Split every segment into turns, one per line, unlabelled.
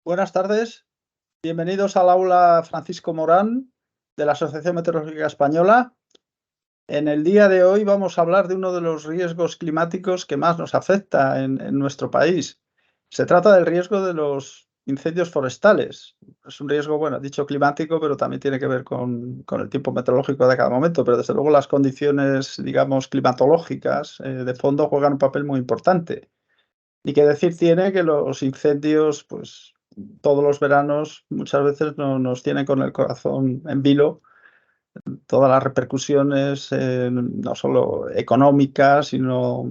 Buenas tardes, bienvenidos al aula Francisco Morán de la Asociación Meteorológica Española. En el día de hoy vamos a hablar de uno de los riesgos climáticos que más nos afecta en nuestro país. Se trata del riesgo de los incendios forestales. Es un riesgo, bueno, dicho climático, pero también tiene que ver con el tiempo meteorológico de cada momento, pero desde luego las condiciones, digamos, climatológicas de fondo juegan un papel muy importante. Y qué decir tiene que los incendios, pues todos los veranos muchas veces nos tienen con el corazón en vilo, todas las repercusiones, no solo económicas, sino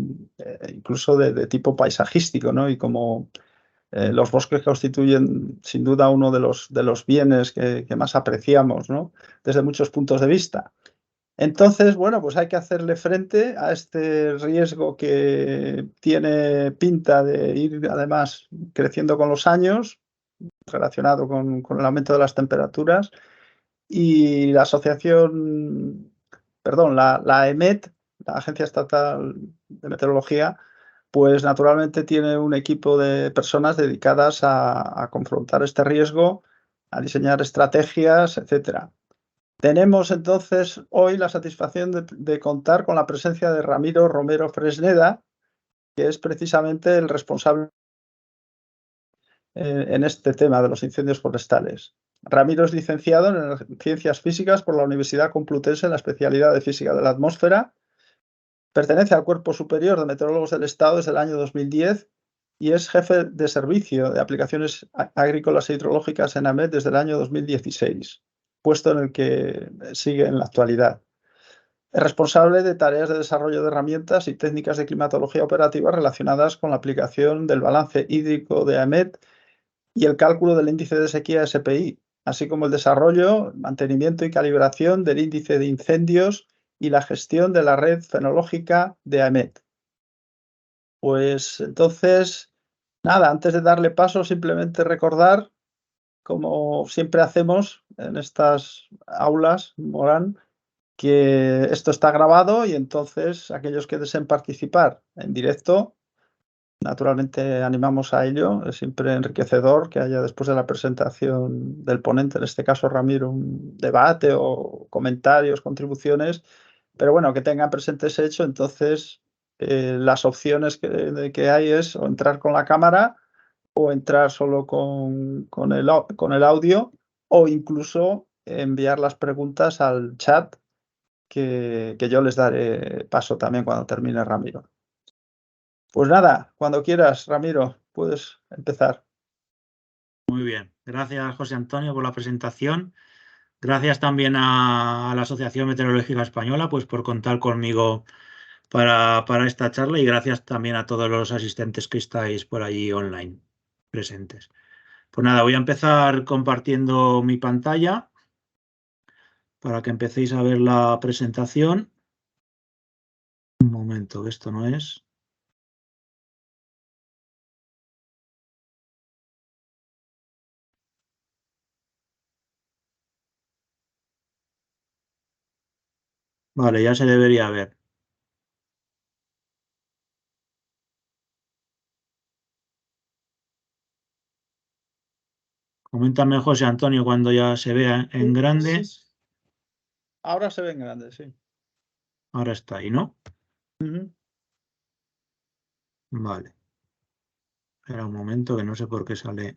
incluso de tipo paisajístico, ¿no? Y como los bosques constituyen sin duda uno de los bienes que más apreciamos, ¿no? Desde muchos puntos de vista. Entonces, bueno, pues hay que hacerle frente a este riesgo que tiene pinta de ir además creciendo con los años, relacionado con el aumento de las temperaturas. Y la asociación, perdón, la AEMET, la Agencia Estatal de Meteorología, pues naturalmente tiene un equipo de personas dedicadas a confrontar este riesgo, a diseñar estrategias, etcétera. Tenemos entonces hoy la satisfacción de contar con la presencia de Ramiro Romero Fresneda, que es precisamente el responsable en este tema de los incendios forestales. Ramiro es licenciado en Ciencias Físicas por la Universidad Complutense en la especialidad de Física de la Atmósfera. Pertenece al Cuerpo Superior de Meteorólogos del Estado desde el año 2010 y es jefe de servicio de aplicaciones agrícolas e hidrológicas en AMET desde el año 2016, puesto en el que sigue en la actualidad. Es responsable de tareas de desarrollo de herramientas y técnicas de climatología operativa relacionadas con la aplicación del balance hídrico de AEMET y el cálculo del índice de sequía SPI, así como el desarrollo, mantenimiento y calibración del índice de incendios y la gestión de la red fenológica de AEMET. Pues entonces, nada, antes de darle paso, simplemente recordar, como siempre hacemos en estas aulas, Morán, que esto está grabado y entonces aquellos que deseen participar en directo, naturalmente animamos a ello. Es siempre enriquecedor que haya después de la presentación del ponente, en este caso Ramiro, un debate o comentarios, contribuciones, pero bueno, que tengan presente ese hecho. Entonces, las opciones que hay es o entrar con la cámara o entrar solo con el audio o incluso enviar las preguntas al chat que yo les daré paso también cuando termine Ramiro. Pues nada, cuando quieras, Ramiro, puedes empezar.
Muy bien, gracias José Antonio por la presentación. Gracias también a la Asociación Meteorológica Española pues, por contar conmigo para esta charla y gracias también a todos los asistentes que estáis por allí online presentes. Pues nada, voy a empezar compartiendo mi pantalla para que empecéis a ver la presentación. Un momento, que esto no es. Vale, ya se debería ver. Coméntame, José Antonio, cuando ya se vea en grande.
Sí. Ahora se ve en grande, sí.
Ahora está ahí, ¿no?
Ujú.
Vale. Espera un momento que no sé por qué sale.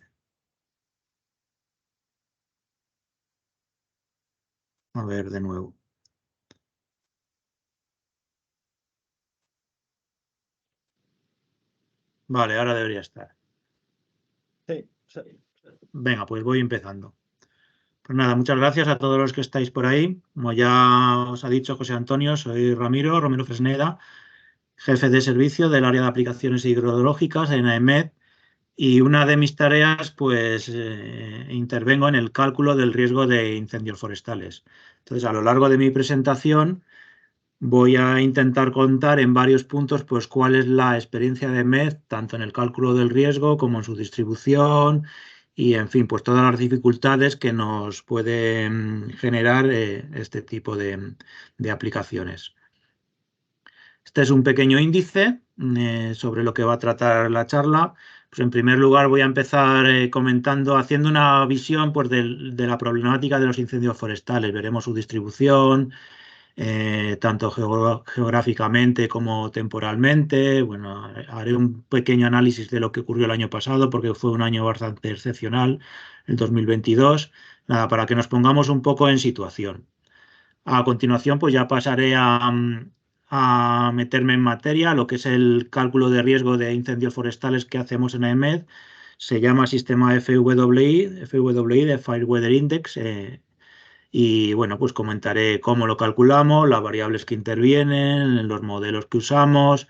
A ver, de nuevo. Vale, ahora debería estar.
Sí, sí.
Venga, pues voy empezando. Pues nada, muchas gracias a todos los que estáis por ahí. Como ya os ha dicho José Antonio, soy Romero Fresneda, jefe de servicio del área de aplicaciones hidrológicas en AEMET. Y una de mis tareas, pues, intervengo en el cálculo del riesgo de incendios forestales. Entonces, a lo largo de mi presentación, voy a intentar contar en varios puntos, pues, cuál es la experiencia de AEMET, tanto en el cálculo del riesgo como en su distribución y, en fin, pues todas las dificultades que nos pueden generar este tipo de aplicaciones. Este es un pequeño índice sobre lo que va a tratar la charla. Pues en primer lugar voy a empezar comentando, haciendo una visión pues, de la problemática de los incendios forestales. Veremos su distribución, tanto geográficamente como temporalmente. Bueno, haré un pequeño análisis de lo que ocurrió el año pasado, porque fue un año bastante excepcional, el 2022. Nada, para que nos pongamos un poco en situación. A continuación, pues ya pasaré a meterme en materia, lo que es el cálculo de riesgo de incendios forestales que hacemos en AEMED. Se llama sistema FWI de Fire Weather Index. Y bueno, pues comentaré cómo lo calculamos, las variables que intervienen, los modelos que usamos,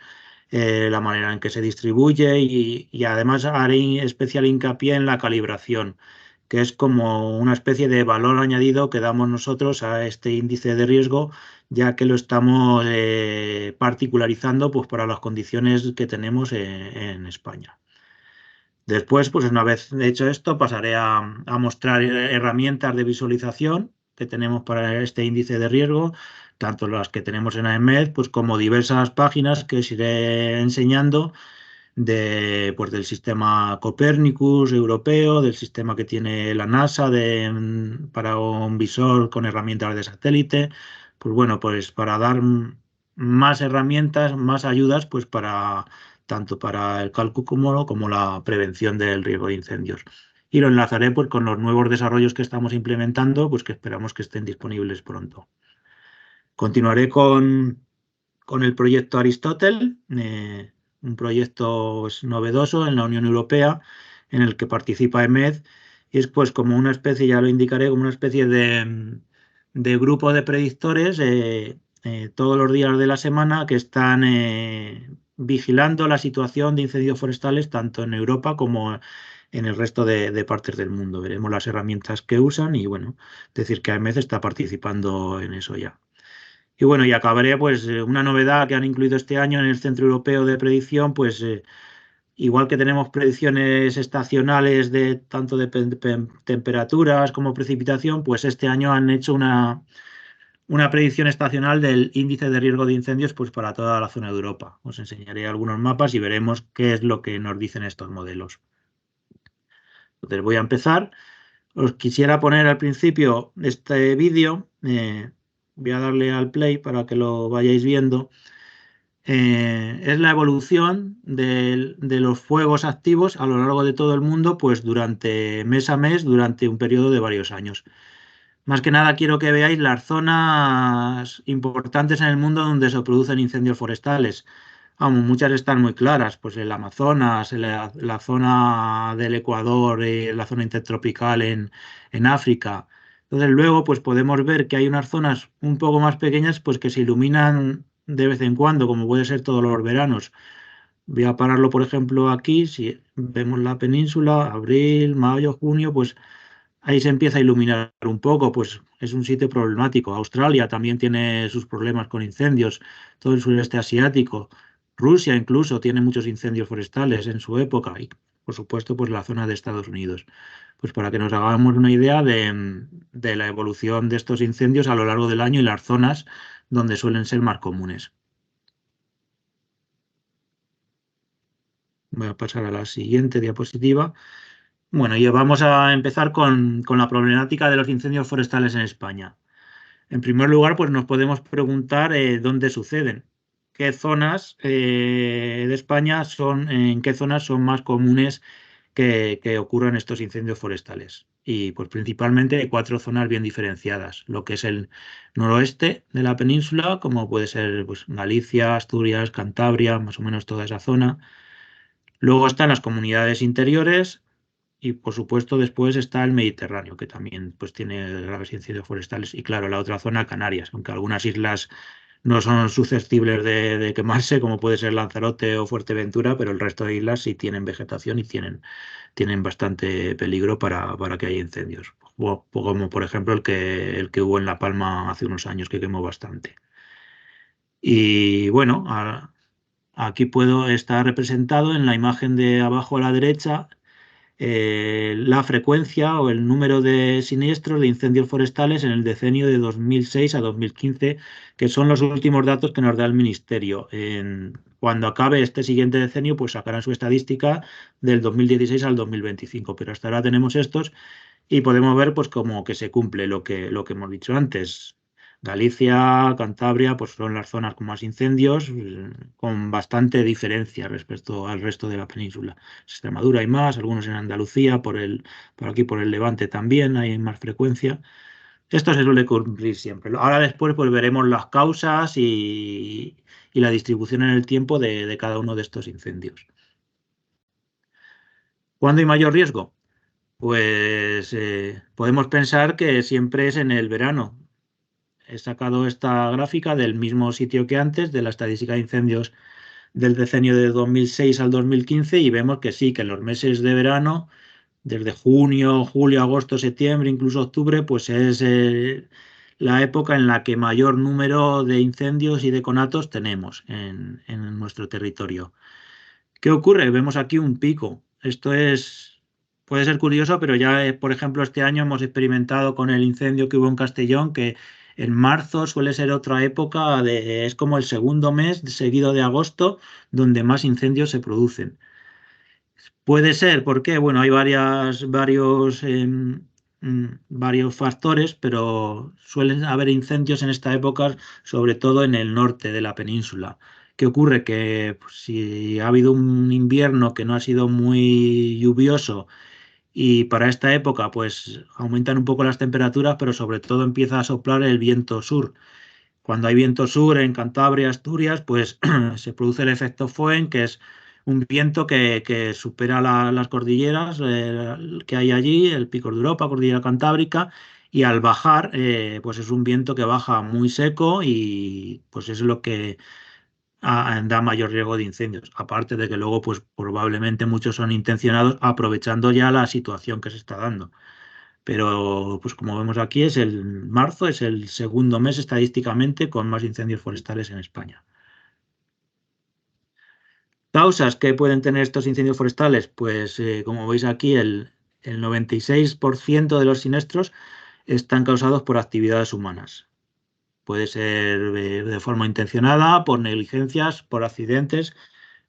la manera en que se distribuye y además haré especial hincapié en la calibración, que es como una especie de valor añadido que damos nosotros a este índice de riesgo, ya que lo estamos particularizando pues, para las condiciones que tenemos en España. Después, pues una vez hecho esto, pasaré a mostrar herramientas de visualización que tenemos para este índice de riesgo, tanto las que tenemos en AEMED, pues como diversas páginas que os iré enseñando pues, del sistema Copernicus europeo, del sistema que tiene la NASA para un visor con herramientas de satélite. Pues bueno, pues para dar más herramientas, más ayudas, pues para tanto para el cálculo como la prevención del riesgo de incendios. Y lo enlazaré pues, con los nuevos desarrollos que estamos implementando, pues que esperamos que estén disponibles pronto. Continuaré con el proyecto Aristóteles, un proyecto pues, novedoso en la Unión Europea en el que participa EMED y es pues como una especie, ya lo indicaré, como una especie de grupo de predictores todos los días de la semana que están vigilando la situación de incendios forestales tanto en Europa como en el resto de partes del mundo. Veremos las herramientas que usan y bueno, decir que AEMED está participando en eso ya. Y bueno, y acabaré pues una novedad que han incluido este año en el Centro Europeo de Predicción, pues igual que tenemos predicciones estacionales de tanto de temperaturas como precipitación, pues este año han hecho una predicción estacional del índice de riesgo de incendios pues para toda la zona de Europa. Os enseñaré algunos mapas y veremos qué es lo que nos dicen estos modelos. Entonces voy a empezar. Os quisiera poner al principio este vídeo. Voy a darle al play para que lo vayáis viendo. Es la evolución de los fuegos activos a lo largo de todo el mundo, pues durante mes a mes, durante un periodo de varios años. Más que nada quiero que veáis las zonas importantes en el mundo donde se producen incendios forestales. Vamos, muchas están muy claras, pues el Amazonas, la zona del Ecuador, la zona intertropical en África. Entonces luego pues podemos ver que hay unas zonas un poco más pequeñas pues que se iluminan de vez en cuando, como puede ser todos los veranos. Voy a pararlo, por ejemplo, aquí, si vemos la península, abril, mayo, junio, pues ahí se empieza a iluminar un poco, pues es un sitio problemático. Australia también tiene sus problemas con incendios, todo el sureste asiático. Rusia incluso tiene muchos incendios forestales en su época y, por supuesto, pues la zona de Estados Unidos. Pues para que nos hagamos una idea de la evolución de estos incendios a lo largo del año y las zonas donde suelen ser más comunes. Voy a pasar a la siguiente diapositiva. Bueno, y vamos a empezar con la problemática de los incendios forestales en España. En primer lugar, pues nos podemos preguntar dónde suceden, qué zonas de España en qué zonas son más comunes que ocurran estos incendios forestales. Y pues principalmente hay cuatro zonas bien diferenciadas, lo que es el noroeste de la península, como puede ser pues, Galicia, Asturias, Cantabria, más o menos toda esa zona. Luego están las comunidades interiores y por supuesto después está el Mediterráneo, que también pues, tiene graves incendios forestales. Y claro, la otra zona, Canarias, aunque algunas islas no son susceptibles de quemarse, como puede ser Lanzarote o Fuerteventura, pero el resto de islas sí tienen vegetación y tienen bastante peligro para que haya incendios. Como por ejemplo el que hubo en La Palma hace unos años, que quemó bastante. Y bueno, aquí puedo estar representado en la imagen de abajo a la derecha la frecuencia o el número de siniestros de incendios forestales en el decenio de 2006 a 2015, que son los últimos datos que nos da el Ministerio. Cuando acabe este siguiente decenio, pues sacarán su estadística del 2016 al 2025, pero hasta ahora tenemos estos y podemos ver pues como que se cumple lo que hemos dicho antes. Galicia, Cantabria, pues son las zonas con más incendios, con bastante diferencia respecto al resto de la península. Extremadura hay más, algunos en Andalucía, por aquí por el Levante también hay más frecuencia. Esto se suele cumplir siempre. Ahora después pues veremos las causas y la distribución en el tiempo de cada uno de estos incendios. ¿Cuándo hay mayor riesgo? Pues podemos pensar que siempre es en el verano. He sacado esta gráfica del mismo sitio que antes, de la estadística de incendios del decenio de 2006 al 2015, y vemos que sí, que en los meses de verano, desde junio, julio, agosto, septiembre, incluso octubre, pues es la época en la que mayor número de incendios y de conatos tenemos en nuestro territorio. ¿Qué ocurre? Vemos aquí un pico. Puede ser curioso, pero ya, por ejemplo, este año hemos experimentado con el incendio que hubo en Castellón, que en marzo suele ser otra época, es como el segundo mes seguido de agosto, donde más incendios se producen. Puede ser, ¿por qué? Bueno, hay varios factores, pero suelen haber incendios en esta época, sobre todo en el norte de la península. ¿Qué ocurre? Que pues, si ha habido un invierno que no ha sido muy lluvioso y para esta época pues aumentan un poco las temperaturas, pero sobre todo empieza a soplar el viento sur. Cuando hay viento sur en Cantabria, Asturias, pues se produce el efecto Foehn, que es un viento que supera las cordilleras que hay allí, el Pico de Europa, Cordillera Cantábrica, y al bajar, pues es un viento que baja muy seco y pues es lo que da mayor riesgo de incendios. Aparte de que luego, pues probablemente muchos son intencionados aprovechando ya la situación que se está dando. Pero, pues como vemos aquí, marzo es el segundo mes estadísticamente con más incendios forestales en España. Causas que pueden tener estos incendios forestales, pues como veis aquí, el 96% de los siniestros están causados por actividades humanas. Puede ser de forma intencionada, por negligencias, por accidentes,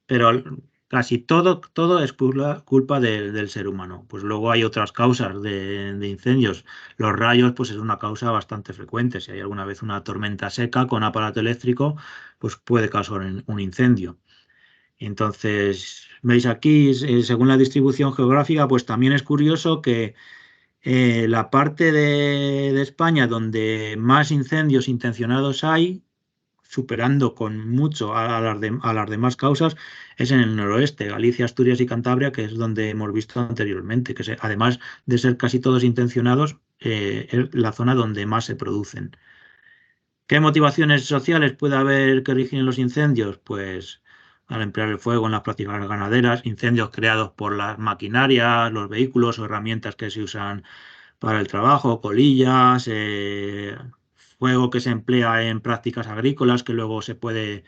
pero casi todo es culpa del ser humano. Pues luego hay otras causas de incendios. Los rayos, pues es una causa bastante frecuente. Si hay alguna vez una tormenta seca con aparato eléctrico, pues puede causar un incendio. Entonces, veis aquí, según la distribución geográfica, pues también es curioso que la parte de España donde más incendios intencionados hay, superando con mucho a las demás causas, es en el noroeste, Galicia, Asturias y Cantabria, que es donde hemos visto anteriormente, que además de ser casi todos intencionados, es la zona donde más se producen. ¿Qué motivaciones sociales puede haber que originen los incendios? Pues al emplear el fuego en las prácticas ganaderas, incendios creados por las maquinarias, los vehículos o herramientas que se usan para el trabajo, colillas, fuego que se emplea en prácticas agrícolas que luego se puede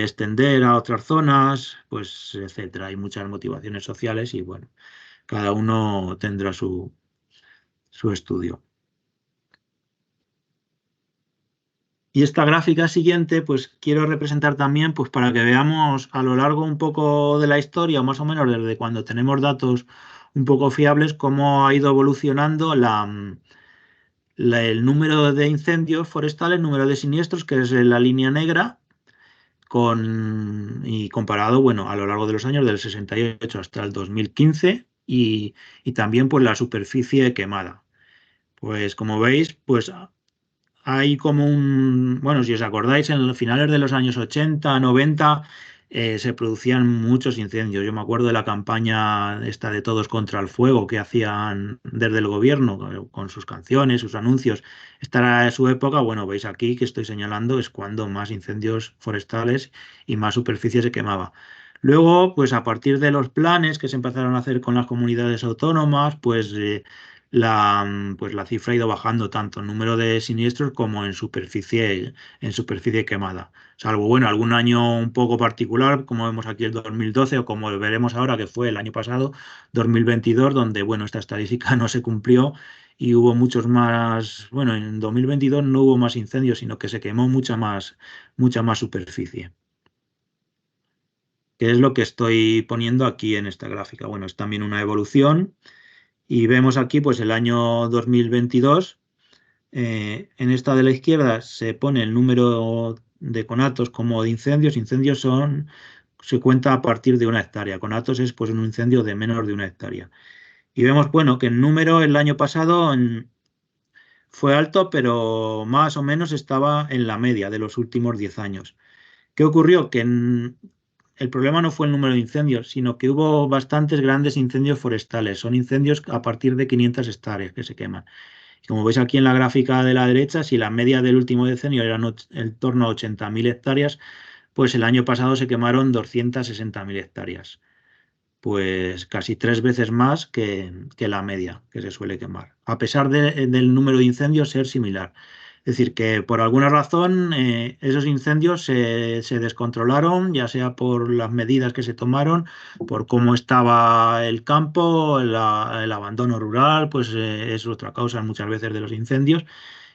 extender a otras zonas, pues etcétera. Hay muchas motivaciones sociales y bueno, cada uno tendrá su estudio. Y esta gráfica siguiente, pues quiero representar también, pues para que veamos a lo largo un poco de la historia, más o menos desde cuando tenemos datos un poco fiables, cómo ha ido evolucionando el número de incendios forestales, el número de siniestros, que es la línea negra, y comparado, bueno, a lo largo de los años, del 68 hasta el 2015, y también pues la superficie quemada. Pues como veis, pues hay como bueno, si os acordáis, en los finales de los años 80, 90, se producían muchos incendios. Yo me acuerdo de la campaña esta de Todos contra el Fuego que hacían desde el gobierno con sus canciones, sus anuncios. Esta era su época. Bueno, veis aquí que estoy señalando es cuando más incendios forestales y más superficie se quemaba. Luego, pues a partir de los planes que se empezaron a hacer con las comunidades autónomas, pues pues la cifra ha ido bajando tanto en número de siniestros como en superficie quemada. Salvo, bueno, algún año un poco particular, como vemos aquí el 2012 o como veremos ahora que fue el año pasado, 2022, donde, bueno, esta estadística no se cumplió y hubo muchos más, bueno, en 2022 no hubo más incendios, sino que se quemó mucha más superficie, que es lo que estoy poniendo aquí en esta gráfica. Bueno, es también una evolución y vemos aquí pues el año 2022. En esta de la izquierda se pone el número de conatos como de incendios. Incendios se cuenta a partir de 1 hectárea. Conatos es pues un incendio de menos de 1 hectárea. Y vemos, bueno, que el número el año pasado fue alto, pero más o menos estaba en la media de los últimos 10 años. ¿Qué ocurrió? Que el problema no fue el número de incendios, sino que hubo bastantes grandes incendios forestales. Son incendios a partir de 500 hectáreas que se queman. Y como veis aquí en la gráfica de la derecha, si la media del último decenio era en torno a 80.000 hectáreas, pues el año pasado se quemaron 260.000 hectáreas. Pues casi 3 veces más que la media que se suele quemar, a pesar del número de incendios ser similar. Es decir, que por alguna razón esos incendios se descontrolaron, ya sea por las medidas que se tomaron, por cómo estaba el campo, el abandono rural, pues es otra causa muchas veces de los incendios.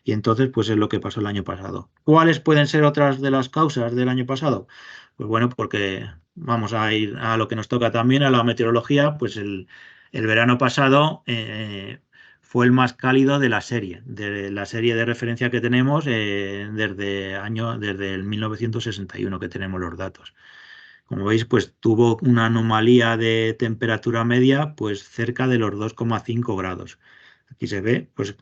Y entonces, pues es lo que pasó el año pasado. ¿Cuáles pueden ser otras de las causas del año pasado? Pues bueno, porque vamos a ir a lo que nos toca también, a la meteorología, pues el verano pasado fue el más cálido de la serie de referencia que tenemos desde el 1961 que tenemos los datos. Como veis, pues tuvo una anomalía de temperatura media pues cerca de los 2,5 grados. Aquí se ve, pues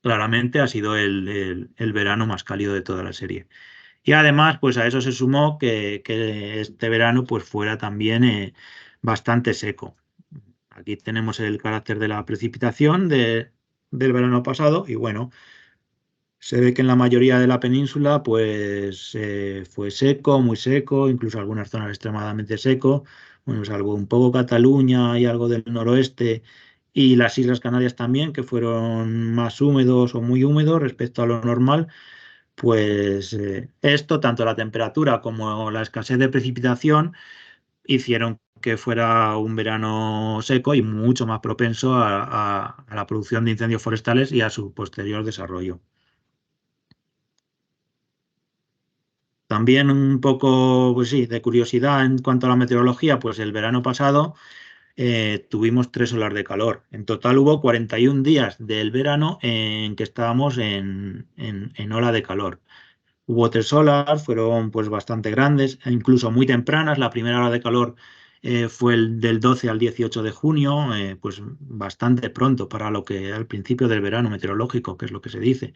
claramente ha sido el verano más cálido de toda la serie. Y además, pues a eso se sumó que este verano pues fuera también bastante seco. Aquí tenemos el carácter de la precipitación del verano pasado y bueno, se ve que en la mayoría de la península pues fue seco, muy seco, incluso algunas zonas extremadamente seco. Bueno, salvo un poco Cataluña y algo del noroeste y las Islas Canarias también, que fueron más húmedos o muy húmedos respecto a lo normal. Pues esto, tanto la temperatura como la escasez de precipitación, hicieron que fuera un verano seco y mucho más propenso a la producción de incendios forestales y a su posterior desarrollo. También un poco, pues sí, de curiosidad en cuanto a la meteorología, pues el verano pasado tuvimos 3 olas de calor. En total hubo 41 días del verano en que estábamos en ola de calor. Hubo 3 olas, fueron pues bastante grandes, e incluso muy tempranas. La primera ola de calor fue del 12 al 18 de junio, pues bastante pronto para lo que al principio del verano meteorológico, que es lo que se dice.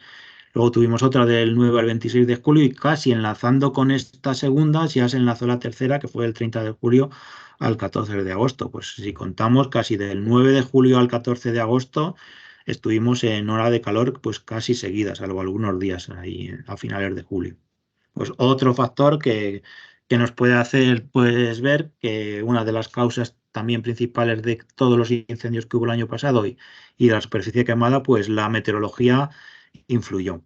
Luego tuvimos otra del 9 al 26 de julio y casi enlazando con esta segunda, ya se enlazó la tercera, que fue el 30 de julio al 14 de agosto. Pues si contamos, casi del 9 de julio al 14 de agosto estuvimos en hora de calor pues casi seguidas, salvo algunos días ahí a finales de julio. Pues otro factor que nos puede hacer pues ver que una de las causas también principales de todos los incendios que hubo el año pasado y la superficie quemada, pues la meteorología influyó.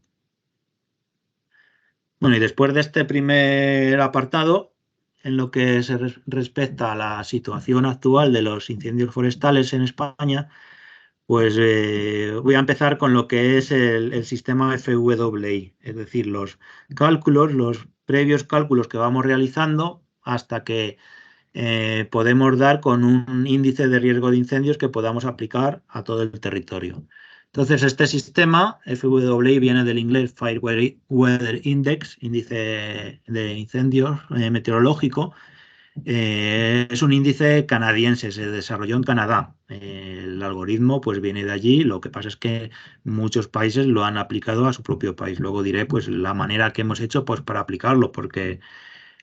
Bueno, y después de este primer apartado, en lo que se respecta a la situación actual de los incendios forestales en España, pues voy a empezar con lo que es el sistema FWI, es decir, los cálculos, los previos cálculos que vamos realizando hasta que podemos dar con un índice de riesgo de incendios que podamos aplicar a todo el territorio. Entonces, este sistema FWI viene del inglés Fire Weather Index, índice de incendios meteorológico. Es un índice canadiense, se desarrolló en Canadá. El algoritmo pues viene de allí, lo que pasa es que muchos países lo han aplicado a su propio país. Luego diré pues la manera que hemos hecho pues para aplicarlo, porque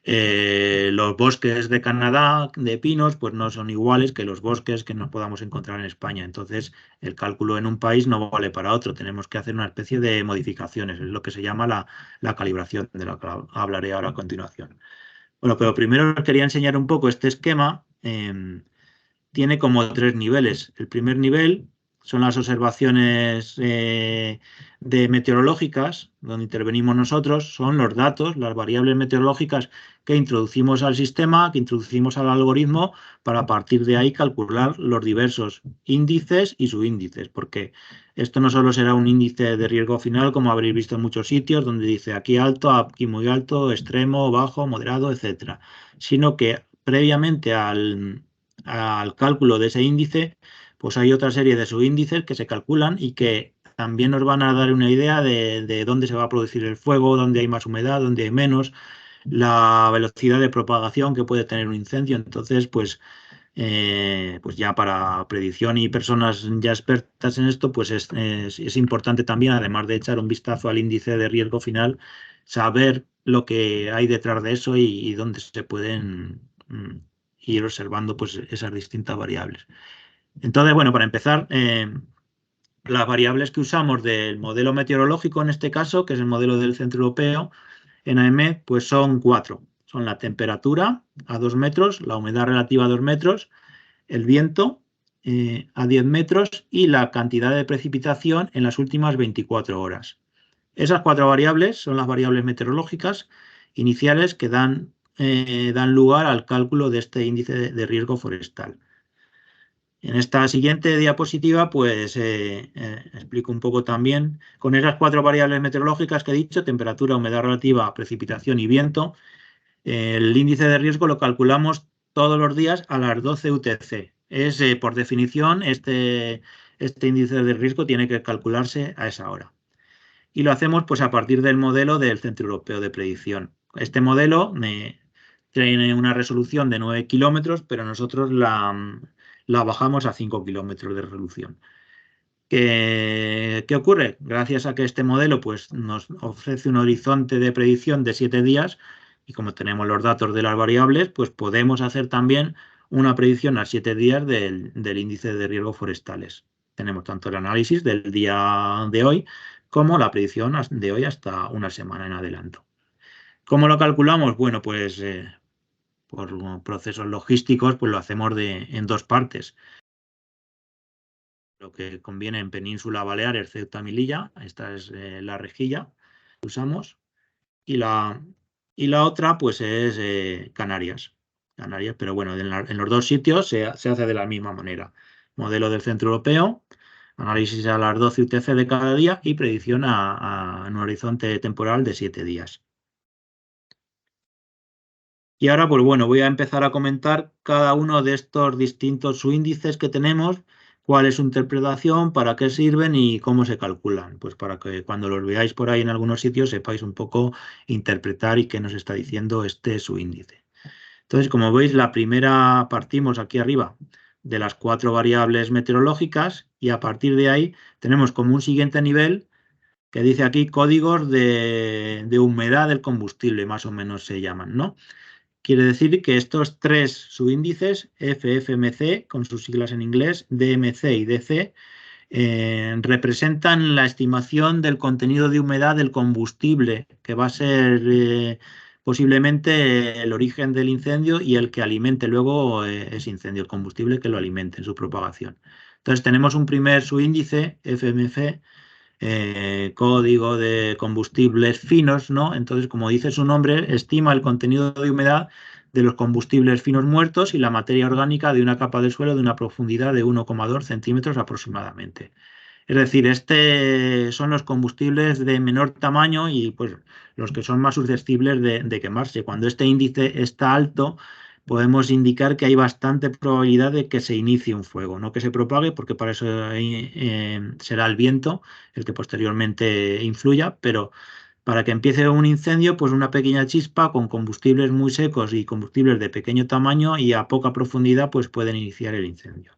los bosques de Canadá de pinos pues no son iguales que los bosques que nos podamos encontrar en España. Entonces, el cálculo en un país no vale para otro. Tenemos que hacer una especie de modificaciones. Es lo que se llama la calibración, de la que hablaré ahora a continuación. Bueno, pero primero os quería enseñar un poco este esquema. Tiene como 3 niveles. El primer nivel son las observaciones meteorológicas, donde intervenimos nosotros, son los datos, las variables meteorológicas que introducimos al sistema, que introducimos al algoritmo, para a partir de ahí calcular los diversos índices y subíndices, porque esto no solo será un índice de riesgo final, como habréis visto en muchos sitios, donde dice aquí alto, aquí muy alto, extremo, bajo, moderado, etcétera, sino que previamente al cálculo de ese índice, pues hay otra serie de subíndices que se calculan y que también nos van a dar una idea de dónde se va a producir el fuego, dónde hay más humedad, dónde hay menos, la velocidad de propagación que puede tener un incendio. Entonces, pues ya para predicción y personas ya expertas en esto, pues es importante también, además de echar un vistazo al índice de riesgo final, saber lo que hay detrás de eso y dónde se pueden ir observando pues esas distintas variables. Entonces, bueno, para empezar, las variables que usamos del modelo meteorológico, en este caso, que es el modelo del Centro Europeo, en AEMET, pues son 4. Son la temperatura a 2 metros, la humedad relativa a 2 metros, el viento a 10 metros y la cantidad de precipitación en las últimas 24 horas. Esas 4 variables son las variables meteorológicas iniciales que dan lugar al cálculo de este índice de riesgo forestal. En esta siguiente diapositiva, pues explico un poco también, con esas 4 variables meteorológicas que he dicho, temperatura, humedad relativa, precipitación y viento, el índice de riesgo lo calculamos todos los días a las 12 UTC. Por definición, este índice de riesgo tiene que calcularse a esa hora. Y lo hacemos pues a partir del modelo del Centro Europeo de Predicción. Este modelo tiene una resolución de 9 kilómetros, pero nosotros la bajamos a 5 kilómetros de resolución. ¿Qué ocurre? Gracias a que este modelo pues, nos ofrece un horizonte de predicción de 7 días y como tenemos los datos de las variables, pues podemos hacer también una predicción a 7 días del índice de riesgo forestales. Tenemos tanto el análisis del día de hoy como la predicción de hoy hasta una semana en adelanto. ¿Cómo lo calculamos? Bueno, pues por procesos logísticos pues lo hacemos en 2 partes. Lo que conviene en Península Baleares, Ceuta, Melilla, esta es la rejilla que usamos, y la otra pues es Canarias. Canarias, pero bueno, en los 2 sitios se hace de la misma manera. Modelo del Centro Europeo, análisis a las 12 UTC de cada día y predicción a un horizonte temporal de 7 días. Y ahora, pues bueno, voy a empezar a comentar cada uno de estos distintos subíndices que tenemos, cuál es su interpretación, para qué sirven y cómo se calculan. Pues para que cuando los veáis por ahí en algunos sitios sepáis un poco interpretar y qué nos está diciendo este subíndice. Entonces, como veis, la primera partimos aquí arriba de las 4 variables meteorológicas y a partir de ahí tenemos como un siguiente nivel que dice aquí códigos de humedad del combustible, más o menos se llaman, ¿no? Quiere decir que estos 3 subíndices, FFMC, con sus siglas en inglés, DMC y DC, representan la estimación del contenido de humedad del combustible, que va a ser posiblemente el origen del incendio y el que alimente luego ese incendio, el combustible que lo alimente en su propagación. Entonces tenemos un primer subíndice, FMC, código de combustibles finos, ¿no? Entonces, como dice su nombre, estima el contenido de humedad de los combustibles finos muertos y la materia orgánica de una capa de suelo de una profundidad de 1,2 centímetros aproximadamente. Es decir, son los combustibles de menor tamaño y pues los que son más susceptibles de quemarse. Cuando este índice está alto, podemos indicar que hay bastante probabilidad de que se inicie un fuego, no que se propague, porque para eso será el viento el que posteriormente influya, pero para que empiece un incendio, pues una pequeña chispa con combustibles muy secos y combustibles de pequeño tamaño y a poca profundidad, pues pueden iniciar el incendio.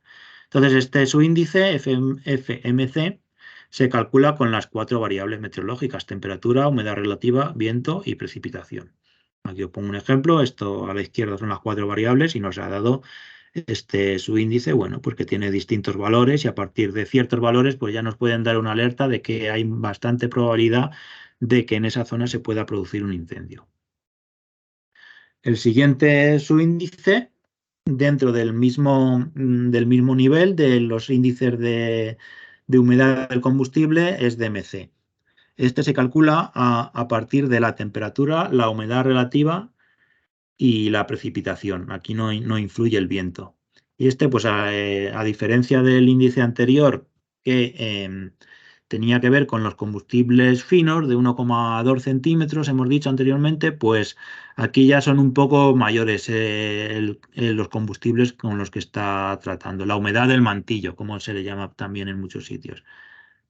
Entonces, este subíndice FMC se calcula con las 4 variables meteorológicas: temperatura, humedad relativa, viento y precipitación. Aquí os pongo un ejemplo. Esto a la izquierda son las 4 variables y nos ha dado este subíndice, bueno, pues que tiene distintos valores y a partir de ciertos valores pues ya nos pueden dar una alerta de que hay bastante probabilidad de que en esa zona se pueda producir un incendio. El siguiente subíndice dentro del mismo nivel de los índices de humedad del combustible es DMC. Este se calcula a partir de la temperatura, la humedad relativa y la precipitación. Aquí no influye el viento. Y este, pues a diferencia del índice anterior, que tenía que ver con los combustibles finos de 1,2 centímetros, hemos dicho anteriormente, pues aquí ya son un poco mayores los combustibles con los que está tratando. La humedad del mantillo, como se le llama también en muchos sitios.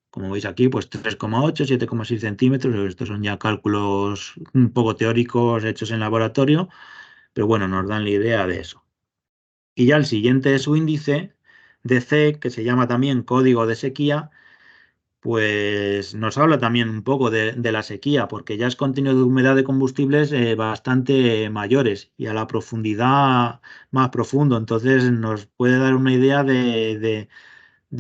Como veis aquí, pues 3,8, 7,6 centímetros. Estos son ya cálculos un poco teóricos hechos en laboratorio, pero bueno, nos dan la idea de eso. Y ya el siguiente es su índice DC, que se llama también código de sequía, pues nos habla también un poco de la sequía, porque ya es contenido de humedad de combustibles bastante mayores y a la profundidad más profundo. Entonces nos puede dar una idea de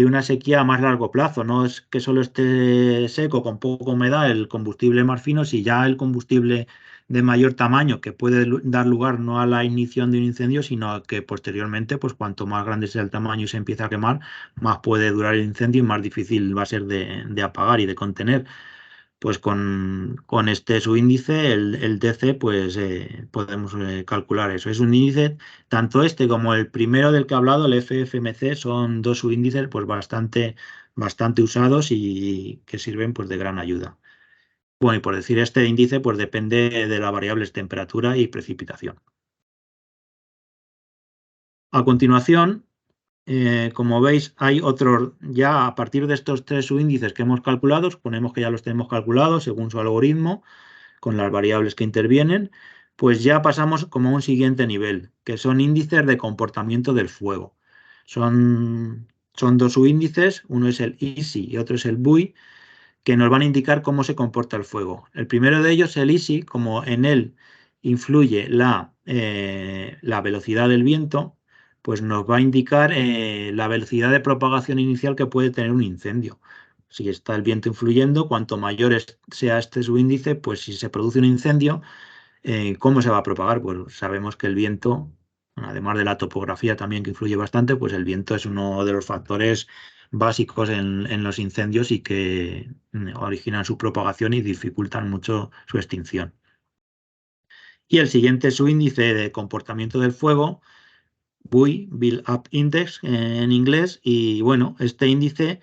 una sequía a más largo plazo. No es que solo esté seco con poca humedad el combustible más fino, si ya el combustible de mayor tamaño que puede dar lugar no a la ignición de un incendio, sino a que posteriormente, pues cuanto más grande sea el tamaño y se empieza a quemar, más puede durar el incendio y más difícil va a ser de apagar y de contener. Pues con este subíndice, el DC, pues podemos calcular eso. Es un índice, tanto este como el primero del que he hablado, el FFMC, son dos subíndices pues bastante usados y que sirven pues de gran ayuda. Bueno, y por decir este índice, pues depende de las variables temperatura y precipitación. A continuación, como veis, hay otros, ya a partir de estos tres subíndices que hemos calculado, suponemos que ya los tenemos calculados según su algoritmo, con las variables que intervienen, pues ya pasamos como a un siguiente nivel, que son índices de comportamiento del fuego. Son dos subíndices, uno es el ISI y otro es el BUI, que nos van a indicar cómo se comporta el fuego. El primero de ellos, el ISI, como en él influye la velocidad del viento, pues nos va a indicar la velocidad de propagación inicial que puede tener un incendio. Si está el viento influyendo, cuanto mayor sea este subíndice, pues si se produce un incendio, ¿cómo se va a propagar? Pues sabemos que el viento, además de la topografía también que influye bastante, pues el viento es uno de los factores básicos en los incendios y que originan su propagación y dificultan mucho su extinción. Y el siguiente es su índice de comportamiento del fuego, BUI, Build Up Index en inglés, y bueno, este índice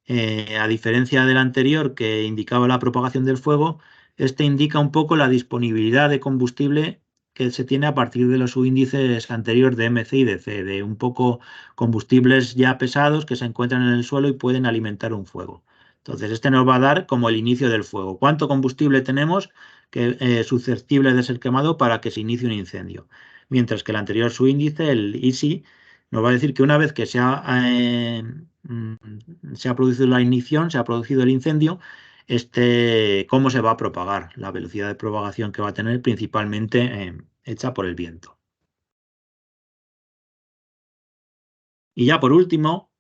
a diferencia del anterior que indicaba la propagación del fuego, este indica un poco la disponibilidad de combustible que se tiene a partir de los subíndices anteriores de MC y DC, de un poco combustibles ya pesados que se encuentran en el suelo y pueden alimentar un fuego. Entonces, este nos va a dar como el inicio del fuego. ¿Cuánto combustible tenemos que susceptible de ser quemado para que se inicie un incendio? Mientras que el anterior subíndice, el ISI, nos va a decir que una vez que se ha producido la ignición, se ha producido el incendio, cómo se va a propagar, la velocidad de propagación que va a tener, principalmente hecha por el viento. Y ya por último,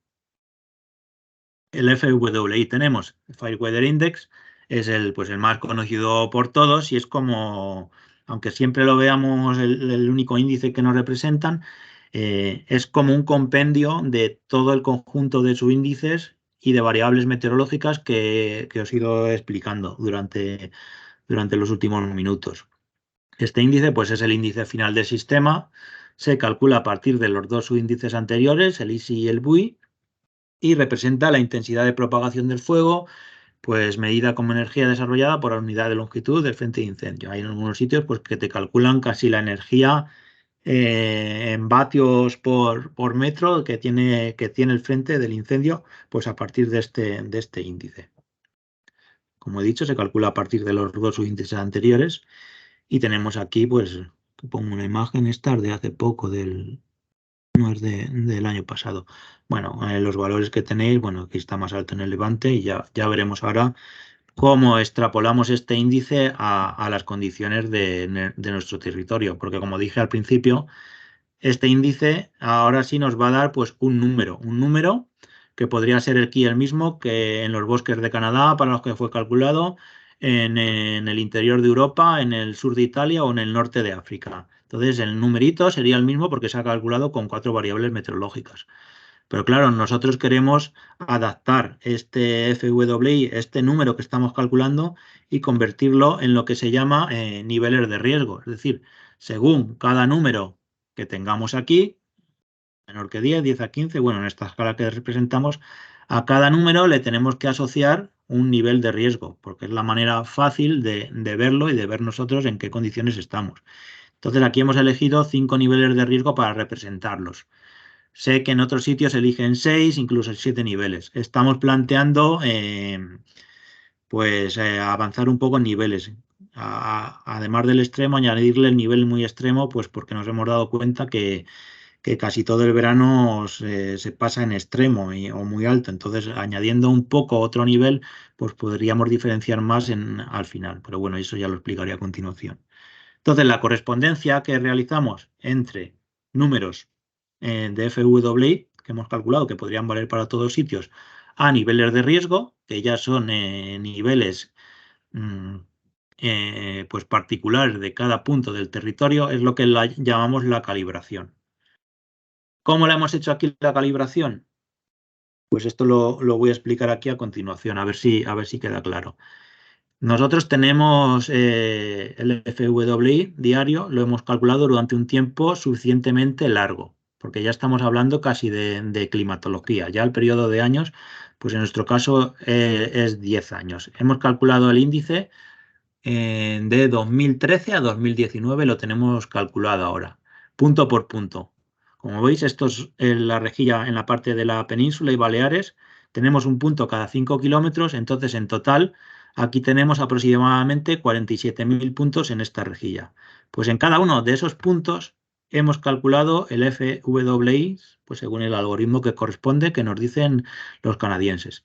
el FWI tenemos, el Fire Weather Index, es pues el más conocido por todos y es como, aunque siempre lo veamos el único índice que nos representan, es como un compendio de todo el conjunto de subíndices y de variables meteorológicas que os he ido explicando durante los últimos minutos. Este índice pues, es el índice final del sistema, se calcula a partir de los dos subíndices anteriores, el ISI y el BUI, y representa la intensidad de propagación del fuego, pues medida como energía desarrollada por la unidad de longitud del frente de incendio. Hay en algunos sitios pues, que te calculan casi la energía en vatios por metro que tiene el frente del incendio, pues a partir de este índice. Como he dicho, se calcula a partir de los dos índices anteriores y tenemos aquí, pues, pongo una imagen, esta de hace poco, no es del año pasado. Bueno, los valores que tenéis, bueno, aquí está más alto en el Levante y ya veremos ahora cómo extrapolamos este índice a las condiciones de nuestro territorio, porque como dije al principio, este índice ahora sí nos va a dar pues un número que podría ser aquí el mismo que en los bosques de Canadá para los que fue calculado, en el interior de Europa, en el sur de Italia o en el norte de África. Entonces el numerito sería el mismo porque se ha calculado con 4 variables meteorológicas. Pero claro, nosotros queremos adaptar este FWI, este número que estamos calculando, y convertirlo en lo que se llama niveles de riesgo. Es decir, según cada número que tengamos aquí, menor que 10, 10 a 15, bueno, en esta escala que representamos, a cada número le tenemos que asociar un nivel de riesgo, porque es la manera fácil de verlo y de ver nosotros en qué condiciones estamos. Entonces aquí hemos elegido 5 niveles de riesgo para representarlos. Sé que en otros sitios eligen 6, incluso 7 niveles. Estamos planteando avanzar un poco en niveles. Además del extremo, añadirle el nivel muy extremo, pues porque nos hemos dado cuenta que casi todo el verano se pasa en extremo o muy alto. Entonces, añadiendo un poco otro nivel, pues podríamos diferenciar más al final. Pero bueno, eso ya lo explicaré a continuación. Entonces, la correspondencia que realizamos entre números de FWI, que hemos calculado que podrían valer para todos sitios, a niveles de riesgo, que ya son niveles mm, pues particulares de cada punto del territorio, es lo que llamamos la calibración. ¿Cómo la hemos hecho aquí la calibración? Pues esto lo voy a explicar aquí a continuación, a ver si queda claro. Nosotros tenemos el FWI diario, lo hemos calculado durante un tiempo suficientemente largo, porque ya estamos hablando casi de climatología. Ya el periodo de años, pues en nuestro caso es 10 años. Hemos calculado el índice de 2013 a 2019, lo tenemos calculado ahora, punto por punto. Como veis, esto es la rejilla en la parte de la península y Baleares. Tenemos un punto cada 5 kilómetros, entonces en total aquí tenemos aproximadamente 47.000 puntos en esta rejilla. Pues en cada uno de esos puntos hemos calculado el FWI, pues según el algoritmo que corresponde, que nos dicen los canadienses.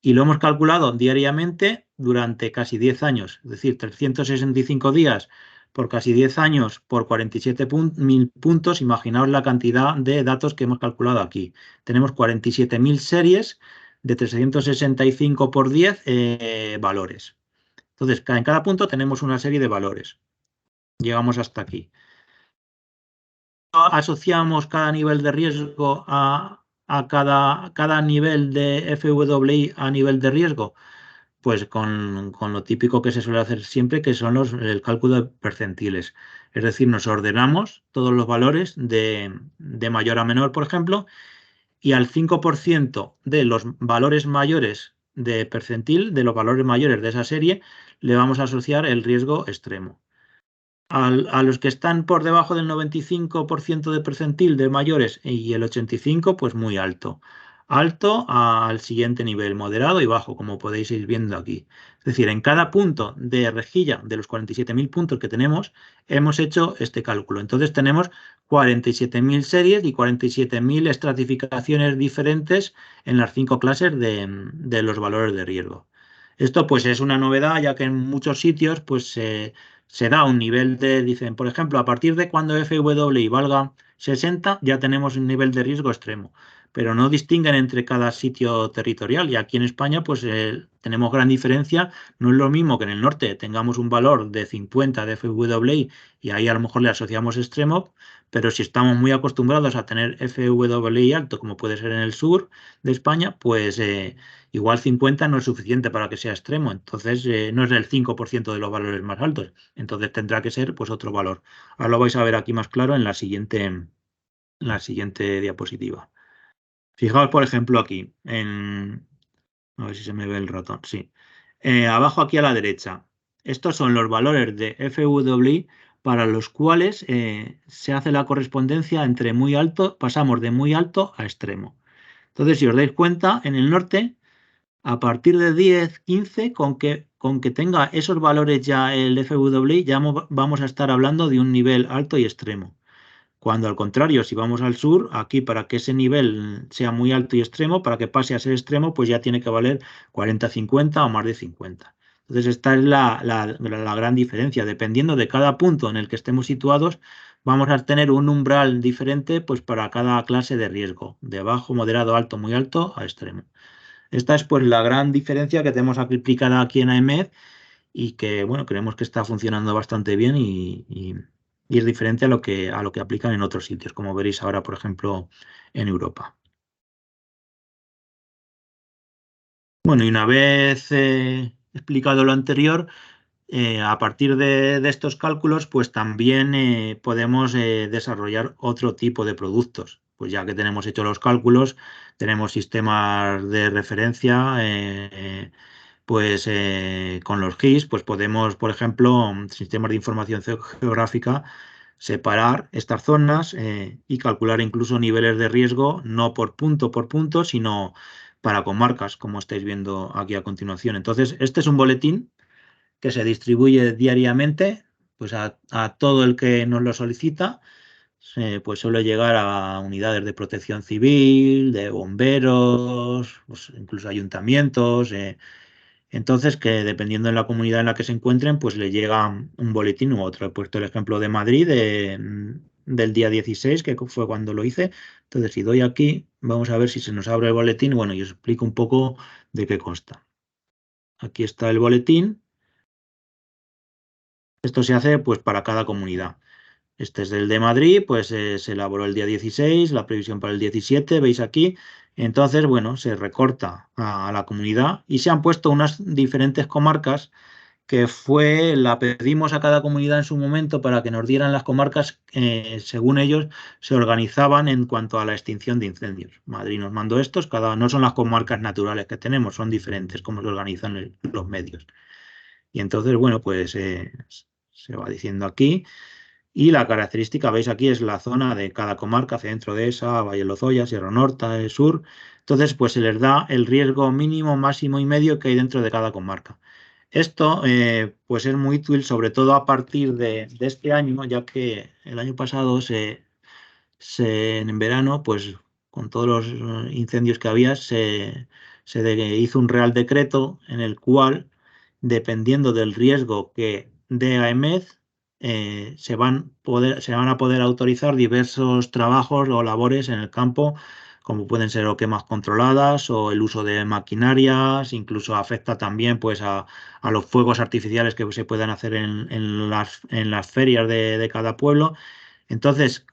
Y lo hemos calculado diariamente durante casi 10 años, es decir, 365 días por casi 10 años por 47.000 puntos. Imaginaos la cantidad de datos que hemos calculado aquí. Tenemos 47.000 series de 365 por 10 valores. Entonces, en cada punto tenemos una serie de valores. Llegamos hasta aquí. Asociamos cada nivel de riesgo a cada nivel de FWI a nivel de riesgo. Pues con lo típico que se suele hacer siempre, que son el cálculo de percentiles. Es decir, nos ordenamos todos los valores de mayor a menor, por ejemplo, y al 5% de los valores mayores de percentil, de los valores mayores de esa serie, le vamos a asociar el riesgo extremo. A los que están por debajo del 95% de percentil de mayores y el 85%, pues muy alto. Alto al siguiente nivel, moderado y bajo, como podéis ir viendo aquí. Es decir, en cada punto de rejilla de los 47.000 puntos que tenemos, hemos hecho este cálculo. Entonces tenemos 47.000 series y 47.000 estratificaciones diferentes en las 5 clases de los valores de riesgo. Esto pues es una novedad, ya que en muchos sitios pues se da un nivel dicen, por ejemplo, a partir de cuando FWI valga 60, ya tenemos un nivel de riesgo extremo, pero no distinguen entre cada sitio territorial. Y aquí en España, pues tenemos gran diferencia. No es lo mismo que en el norte tengamos un valor de 50 de FWI y ahí a lo mejor le asociamos extremo, pero si estamos muy acostumbrados a tener FWI alto, como puede ser en el sur de España, pues igual 50 no es suficiente para que sea extremo. Entonces no es el 5% de los valores más altos. Entonces tendrá que ser pues otro valor. Ahora lo vais a ver aquí más claro en la siguiente diapositiva. Fijaos, por ejemplo, aquí, a ver si se me ve el ratón, sí. Abajo aquí a la derecha, estos son los valores de FWI para los cuales se hace la correspondencia entre muy alto, pasamos de muy alto a extremo. Entonces, si os dais cuenta, en el norte, a partir de 10, 15, con que tenga esos valores ya el FWI, ya vamos a estar hablando de un nivel alto y extremo. Cuando al contrario, si vamos al sur, aquí para que ese nivel sea muy alto y extremo, para que pase a ser extremo, pues ya tiene que valer 40, 50 o más de 50. Entonces esta es la gran diferencia. Dependiendo de cada punto en el que estemos situados, vamos a tener un umbral diferente pues para cada clase de riesgo, de bajo, moderado, alto, muy alto a extremo. Esta es pues la gran diferencia que tenemos aplicada aquí en AEMED y que, bueno, creemos que está funcionando bastante bien y y es diferente a lo que aplican en otros sitios, como veréis ahora, por ejemplo, en Europa. Bueno, y una vez explicado lo anterior, a partir de estos cálculos, pues también podemos desarrollar otro tipo de productos. Pues ya que tenemos hechos los cálculos, tenemos sistemas de referencia, pues con los GIS, pues podemos, por ejemplo, sistemas de información geográfica, separar estas zonas y calcular incluso niveles de riesgo, no por punto, sino para comarcas, como estáis viendo aquí a continuación. Entonces, este es un boletín que se distribuye diariamente pues a todo el que nos lo solicita. Pues suele llegar a unidades de protección civil, de bomberos, pues incluso ayuntamientos. Entonces, que dependiendo de la comunidad en la que se encuentren, pues le llega un boletín u otro. He puesto el ejemplo de Madrid del día 16, que fue cuando lo hice. Entonces, si doy aquí, vamos a ver si se nos abre el boletín. Bueno, y os explico un poco de qué consta. Aquí está el boletín. Esto se hace pues para cada comunidad. Este es el de Madrid, pues se elaboró el día 16, la previsión para el 17, veis aquí. Entonces, bueno, se recorta a la comunidad y se han puesto unas diferentes comarcas que la pedimos a cada comunidad en su momento para que nos dieran las comarcas, según ellos se organizaban en cuanto a la extinción de incendios. Madrid nos mandó estos, no son las comarcas naturales que tenemos, son diferentes como se organizan los medios. Y entonces, bueno, pues se va diciendo aquí. Y la característica, veis aquí, es la zona de cada comarca, centro de esa, Valle Lozoya, Sierra Norte, Sur. Entonces, pues se les da el riesgo mínimo, máximo y medio que hay dentro de cada comarca. Esto, pues es muy útil, sobre todo a partir de este año, ya que el año pasado en verano, pues con todos los incendios que había, hizo un real decreto en el cual, dependiendo del riesgo que dé AEMET, se van a poder autorizar diversos trabajos o labores en el campo, como pueden ser o quemas controladas o el uso de maquinarias, incluso afecta también pues, a los fuegos artificiales que se puedan hacer en las ferias de cada pueblo. Entonces,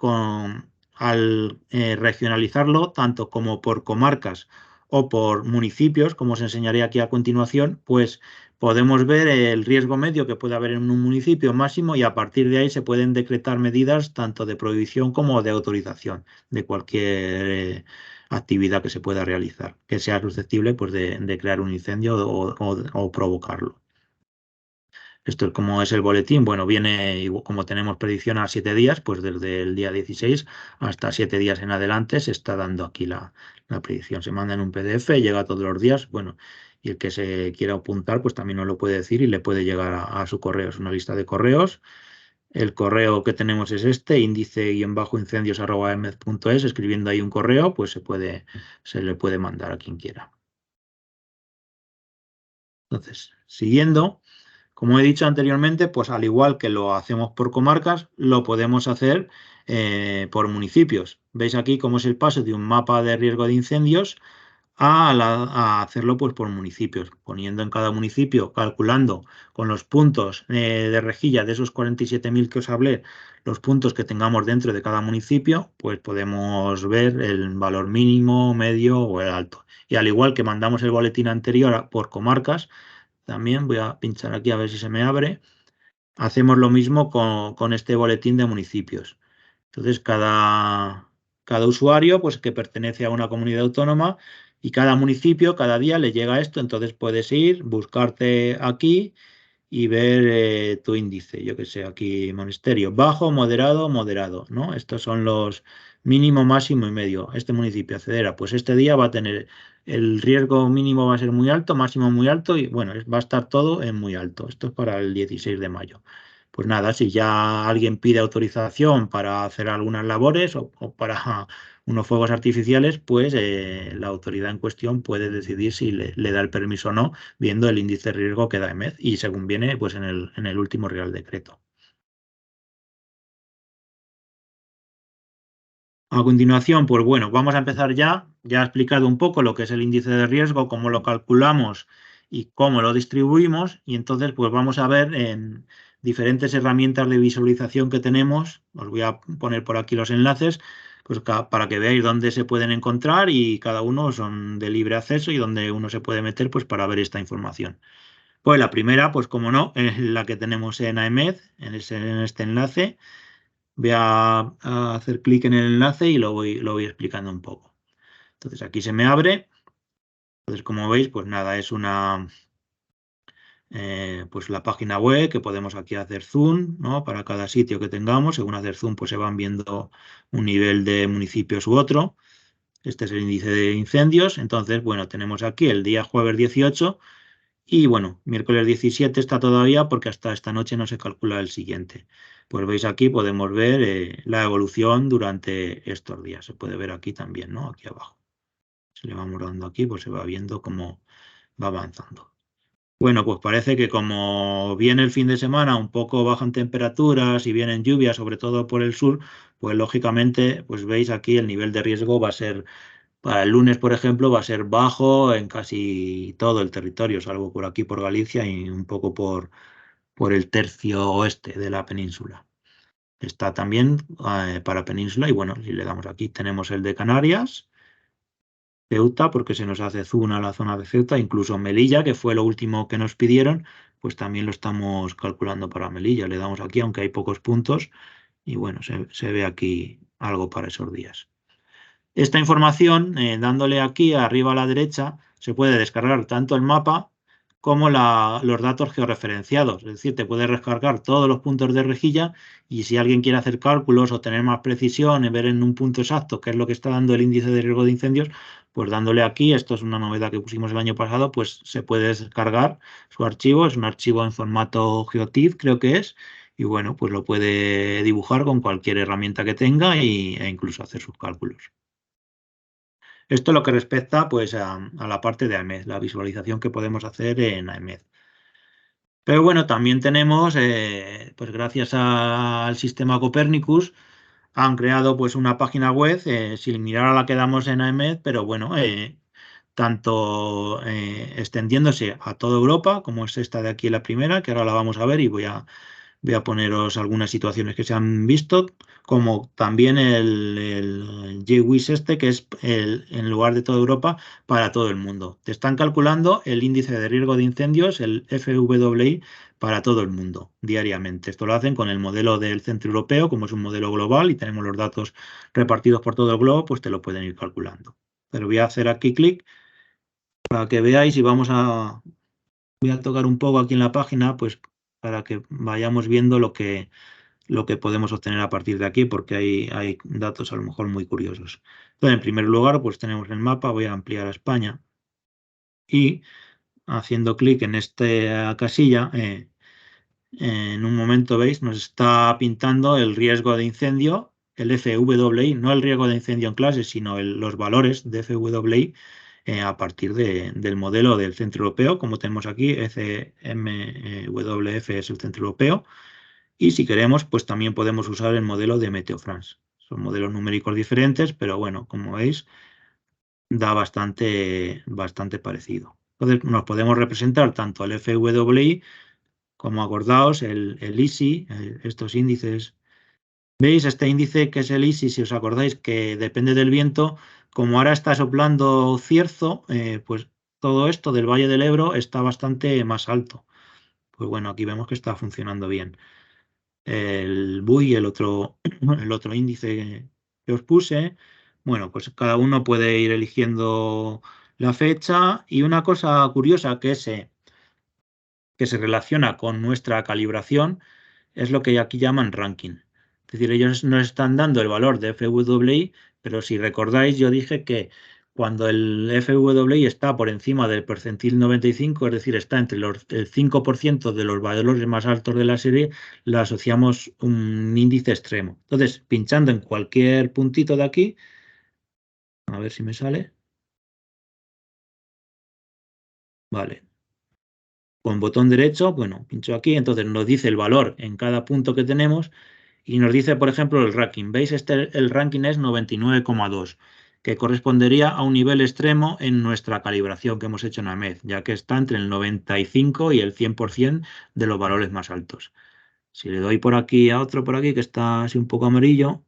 al regionalizarlo, tanto como por comarcas o por municipios, como os enseñaré aquí a continuación, pues podemos ver el riesgo medio que puede haber en un municipio máximo y a partir de ahí se pueden decretar medidas tanto de prohibición como de autorización de cualquier actividad que se pueda realizar, que sea susceptible pues, de crear un incendio o provocarlo. Esto es como es el boletín. Bueno, viene, como tenemos predicción a 7 días, pues desde el día 16 hasta 7 días en adelante se está dando aquí la predicción. Se manda en un PDF, llega todos los días. Bueno, y el que se quiera apuntar, pues también nos lo puede decir y le puede llegar a su correo. Es una lista de correos. El correo que tenemos es este, índice-incendios@emed.es. Escribiendo ahí un correo, pues se le puede mandar a quien quiera. Entonces, siguiendo. Como he dicho anteriormente, pues al igual que lo hacemos por comarcas, lo podemos hacer por municipios. Veis aquí cómo es el paso de un mapa de riesgo de incendios a hacerlo pues, por municipios, poniendo en cada municipio, calculando con los puntos de rejilla de esos 47.000 que os hablé, los puntos que tengamos dentro de cada municipio, pues podemos ver el valor mínimo, medio o el alto. Y al igual que mandamos el boletín anterior por comarcas, también voy a pinchar aquí a ver si se me abre. Hacemos lo mismo con este boletín de municipios. Entonces, cada usuario, pues que pertenece a una comunidad autónoma y cada municipio, cada día le llega esto. Entonces puedes ir, buscarte aquí y ver tu índice. Yo que sé, aquí monasterio, bajo, moderado, moderado, ¿no? Estos son los mínimo, máximo y medio. Este municipio, Cedera, pues este día va a tener el riesgo mínimo va a ser muy alto, máximo muy alto y bueno, va a estar todo en muy alto. Esto es para el 16 de mayo. Pues nada, si ya alguien pide autorización para hacer algunas labores o para unos fuegos artificiales, pues la autoridad en cuestión puede decidir si le da el permiso o no, viendo el índice de riesgo que da EMED y según viene pues en el último Real Decreto. A continuación, pues bueno, vamos a empezar ya. Ya he explicado un poco lo que es el índice de riesgo, cómo lo calculamos y cómo lo distribuimos. Y entonces, pues vamos a ver diferentes herramientas de visualización que tenemos. Os voy a poner por aquí los enlaces, pues para que veáis dónde se pueden encontrar, y cada uno son de libre acceso y donde uno se puede meter pues para ver esta información. Pues la primera, pues como no, es la que tenemos en AEMED, en este enlace. Voy a hacer clic en el enlace y lo voy explicando un poco. Entonces aquí se me abre. Entonces, como veis, pues nada, es pues la página web que podemos aquí hacer zoom, ¿no? Para cada sitio que tengamos. Según hacer zoom, pues se van viendo un nivel de municipios u otro. Este es el índice de incendios. Entonces, bueno, tenemos aquí el día jueves 18 y, bueno, miércoles 17 está todavía porque hasta esta noche no se calcula el siguiente. Pues veis aquí, podemos ver la evolución durante estos días. Se puede ver aquí también, ¿no? Aquí abajo. Si le vamos dando aquí, pues se va viendo cómo va avanzando. Bueno, pues parece que como viene el fin de semana, un poco bajan temperaturas y vienen lluvias, sobre todo por el sur, pues lógicamente, pues veis aquí el nivel de riesgo va a ser, para el lunes, por ejemplo, va a ser bajo en casi todo el territorio, salvo por aquí, por Galicia y un poco por el tercio oeste de la península. Está también para península y, bueno, si le damos aquí, tenemos el de Canarias, Ceuta, porque se nos hace zoom a la zona de Ceuta, incluso Melilla, que fue lo último que nos pidieron, pues también lo estamos calculando para Melilla. Le damos aquí, aunque hay pocos puntos, y bueno, se ve aquí algo para esos días. Esta información, dándole aquí arriba a la derecha, se puede descargar tanto el mapa como los datos georreferenciados. Es decir, te puedes descargar todos los puntos de rejilla, y si alguien quiere hacer cálculos o tener más precisión y ver en un punto exacto qué es lo que está dando el índice de riesgo de incendios, pues dándole aquí, esto es una novedad que pusimos el año pasado, pues se puede descargar su archivo. Es un archivo en formato GeoTIFF, creo que es, y bueno, pues lo puede dibujar con cualquier herramienta que tenga e incluso hacer sus cálculos. Esto es lo que respecta pues a la parte de AEMED, la visualización que podemos hacer en AEMED. Pero bueno, también tenemos, pues gracias al sistema Copernicus, han creado pues una página web, similar a la que damos en AEMED, pero bueno, tanto extendiéndose a toda Europa, como es esta de aquí la primera, que ahora la vamos a ver y voy a poneros algunas situaciones que se han visto, como también el GWIS este, que es en lugar de toda Europa, para todo el mundo. Te están calculando el índice de riesgo de incendios, el FWI, para todo el mundo, diariamente. Esto lo hacen con el modelo del Centro Europeo, como es un modelo global y tenemos los datos repartidos por todo el globo, pues te lo pueden ir calculando. Pero voy a hacer aquí clic para que veáis y voy a tocar un poco aquí en la página, pues para que vayamos viendo lo que podemos obtener a partir de aquí, porque hay datos a lo mejor muy curiosos. Entonces, en primer lugar, pues tenemos el mapa. Voy a ampliar a España y haciendo clic en esta casilla, en un momento, veis, nos está pintando el riesgo de incendio, el FWI, no el riesgo de incendio en clase, sino los valores de FWI a partir del modelo del Centro Europeo, como tenemos aquí, ECMWF es el Centro Europeo. Y si queremos, pues también podemos usar el modelo de Meteo France. Son modelos numéricos diferentes, pero bueno, como veis, da bastante parecido. Entonces, nos podemos representar tanto el FWI como, acordaos, el ISI, estos índices. ¿Veis? Este índice, que es el ISI, si os acordáis, que depende del viento, como ahora está soplando cierzo, pues todo esto del Valle del Ebro está bastante más alto. Pues bueno, aquí vemos que está funcionando bien. El BUI, el otro índice que os puse. Bueno, pues cada uno puede ir eligiendo la fecha, y una cosa curiosa que se relaciona con nuestra calibración es lo que aquí llaman ranking. Es decir, ellos nos están dando el valor de FWI, pero si recordáis, yo dije que cuando el FWI está por encima del percentil 95, es decir, está entre el 5% de los valores más altos de la serie, le asociamos un índice extremo. Entonces, pinchando en cualquier puntito de aquí, a ver si me sale. Vale. Con botón derecho, bueno, pincho aquí, entonces nos dice el valor en cada punto que tenemos. Y nos dice, por ejemplo, el ranking. ¿Veis? El ranking es 99,2, que correspondería a un nivel extremo en nuestra calibración que hemos hecho en AMED, ya que está entre el 95 y el 100% de los valores más altos. Si le doy por aquí a otro por aquí que está así un poco amarillo,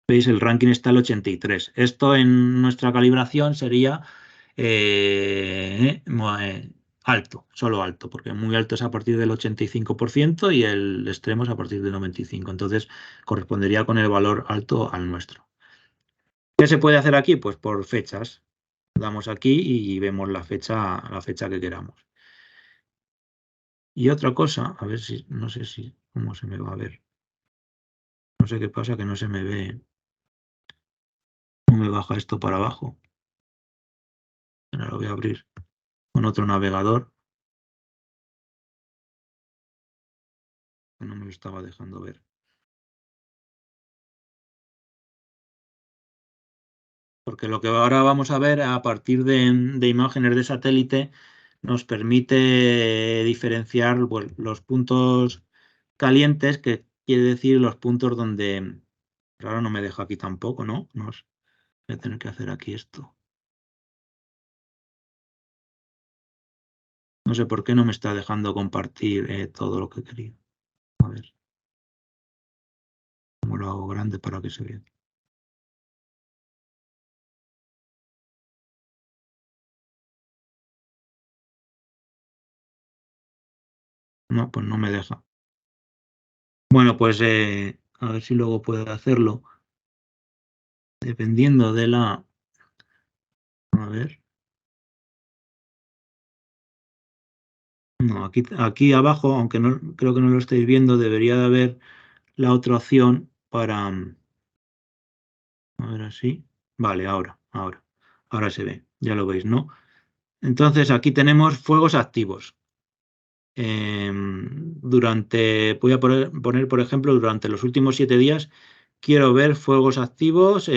veis el ranking está al 83. Esto en nuestra calibración sería alto, solo alto, porque muy alto es a partir del 85% y el extremo es a partir del 95%. Entonces correspondería con el valor alto al nuestro. ¿Qué se puede hacer aquí? Pues por fechas. Damos aquí y vemos la fecha que queramos. Y otra cosa, a ver si, no sé si, cómo se me va a ver. No sé qué pasa, que no se me ve. No me baja esto para abajo. Ahora lo voy a abrir con otro navegador. Que no me lo estaba dejando ver. Porque lo que ahora vamos a ver a partir de imágenes de satélite nos permite diferenciar pues, los puntos calientes, que quiere decir los puntos donde... Pero ahora no me deja aquí tampoco, ¿no? Voy a tener que hacer aquí esto. No sé por qué no me está dejando compartir todo lo que quería. A ver. ¿Cómo lo hago grande para que se vea? No, pues no me deja. Bueno, pues a ver si luego puedo hacerlo. Dependiendo de la... A ver. No, aquí abajo, aunque no creo que no lo estáis viendo, debería de haber la otra opción para... A ver así. Vale, ahora se ve, ya lo veis, ¿no? Entonces aquí tenemos fuegos activos. Voy a poner, por ejemplo, durante los últimos 7 días, quiero ver fuegos activos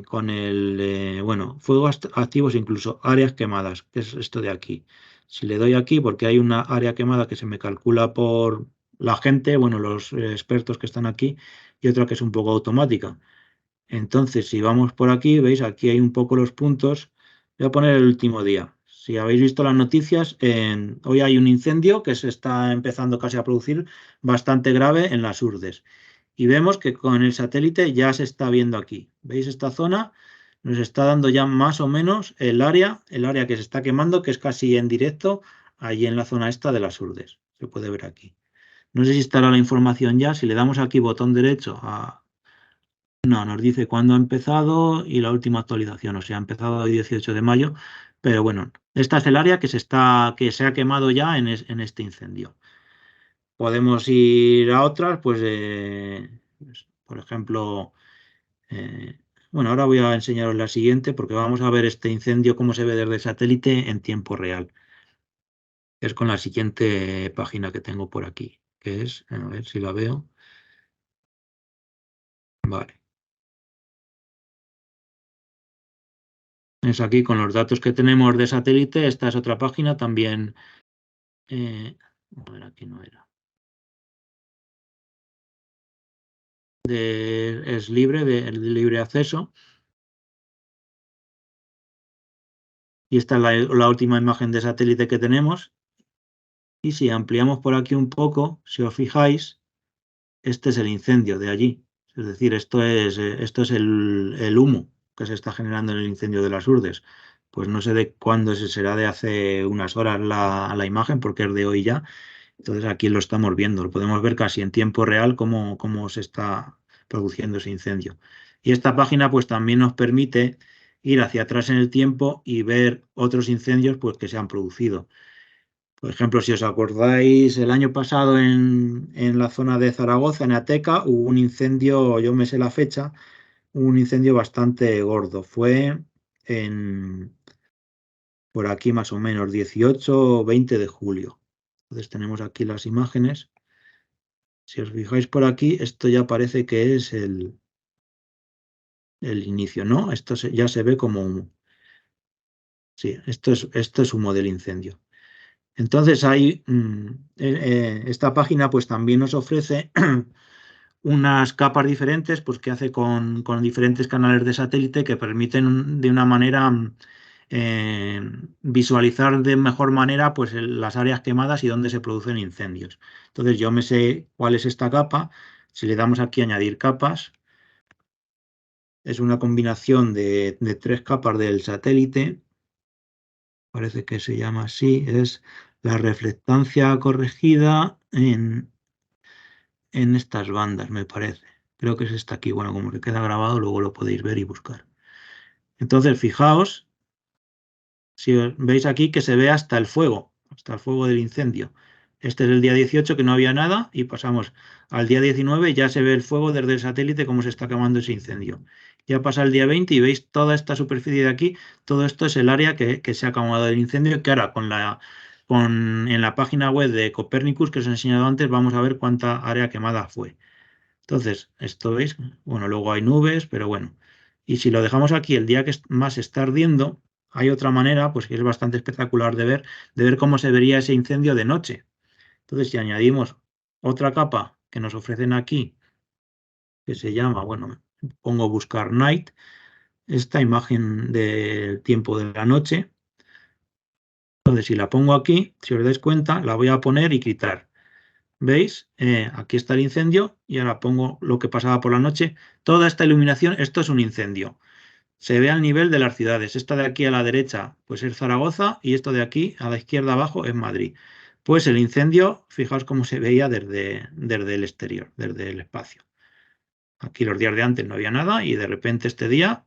con bueno, fuegos activos, incluso áreas quemadas, que es esto de aquí. Si le doy aquí, porque hay una área quemada que se me calcula por la gente, bueno, los expertos que están aquí, y otra que es un poco automática. Entonces, si vamos por aquí, veis, aquí hay un poco los puntos. Voy a poner el último día. Si habéis visto las noticias, hoy hay un incendio que se está empezando casi a producir bastante grave en las Urdes. Y vemos que con el satélite ya se está viendo aquí. ¿Veis esta zona? Nos está dando ya más o menos el área que se está quemando, que es casi en directo, allí en la zona esta de las Urdes. Se puede ver aquí. No sé si estará la información ya. Si le damos aquí botón derecho a... No, nos dice cuándo ha empezado y la última actualización. O sea, ha empezado el 18 de mayo. Pero bueno, esta es el área que se ha quemado ya en este incendio. Podemos ir a otras, pues, por ejemplo, eh, bueno, ahora voy a enseñaros la siguiente porque vamos a ver este incendio cómo se ve desde satélite en tiempo real. Es con la siguiente página que tengo por aquí, que es, a ver si la veo. Vale. Es aquí con los datos que tenemos de satélite. Esta es otra página también. A ver, aquí no era. Es libre, de libre acceso. Y esta es la última imagen de satélite que tenemos. Y si ampliamos por aquí un poco, si os fijáis, este es el incendio de allí. Es decir, esto es el humo que se está generando en el incendio de las Urdes. Pues no sé de cuándo será, de hace unas horas la imagen, porque es de hoy ya. Entonces aquí lo estamos viendo, lo podemos ver casi en tiempo real cómo se está produciendo ese incendio. Y esta página pues también nos permite ir hacia atrás en el tiempo y ver otros incendios pues, que se han producido. Por ejemplo, si os acordáis, el año pasado en la zona de Zaragoza, en Ateca, hubo un incendio, yo me sé la fecha, un incendio bastante gordo. Fue por aquí más o menos, 18 o 20 de julio. Entonces tenemos aquí las imágenes. Si os fijáis por aquí, esto ya parece que es el inicio, ¿no? Ya se ve como humo. Sí, esto es humo del incendio. Entonces esta página pues también nos ofrece unas capas diferentes pues, que hace con diferentes canales de satélite que permiten de una manera visualizar de mejor manera pues, las áreas quemadas y dónde se producen incendios. Entonces yo me sé cuál es esta capa. Si le damos aquí a añadir capas, es una combinación de 3 capas del satélite. Parece que se llama así. Es la reflectancia corregida en estas bandas, me parece. Creo que es esta aquí. Bueno, como que queda grabado, luego lo podéis ver y buscar. Entonces, fijaos, si veis aquí que se ve hasta el fuego del incendio. Este es el día 18 que no había nada y pasamos al día 19, ya se ve el fuego desde el satélite cómo se está quemando ese incendio. Ya pasa el día 20 y veis toda esta superficie de aquí, todo esto es el área que se ha quemado del incendio, que ahora en la página web de Copernicus que os he enseñado antes vamos a ver cuánta área quemada fue. Entonces, esto veis, bueno, luego hay nubes, pero bueno. Y si lo dejamos aquí el día que más está ardiendo, hay otra manera, pues que es bastante espectacular de ver cómo se vería ese incendio de noche. Entonces, si añadimos otra capa que nos ofrecen aquí, que se llama, bueno, pongo buscar night, esta imagen del tiempo de la noche. Entonces, si la pongo aquí, si os dais cuenta, la voy a poner y quitar. ¿Veis? Aquí está el incendio y ahora pongo lo que pasaba por la noche. Toda esta iluminación, esto es un incendio. Se ve al nivel de las ciudades. Esta de aquí a la derecha, pues es Zaragoza y esto de aquí a la izquierda abajo es Madrid. Pues el incendio, fijaos cómo se veía desde el exterior, desde el espacio. Aquí los días de antes no había nada y de repente este día,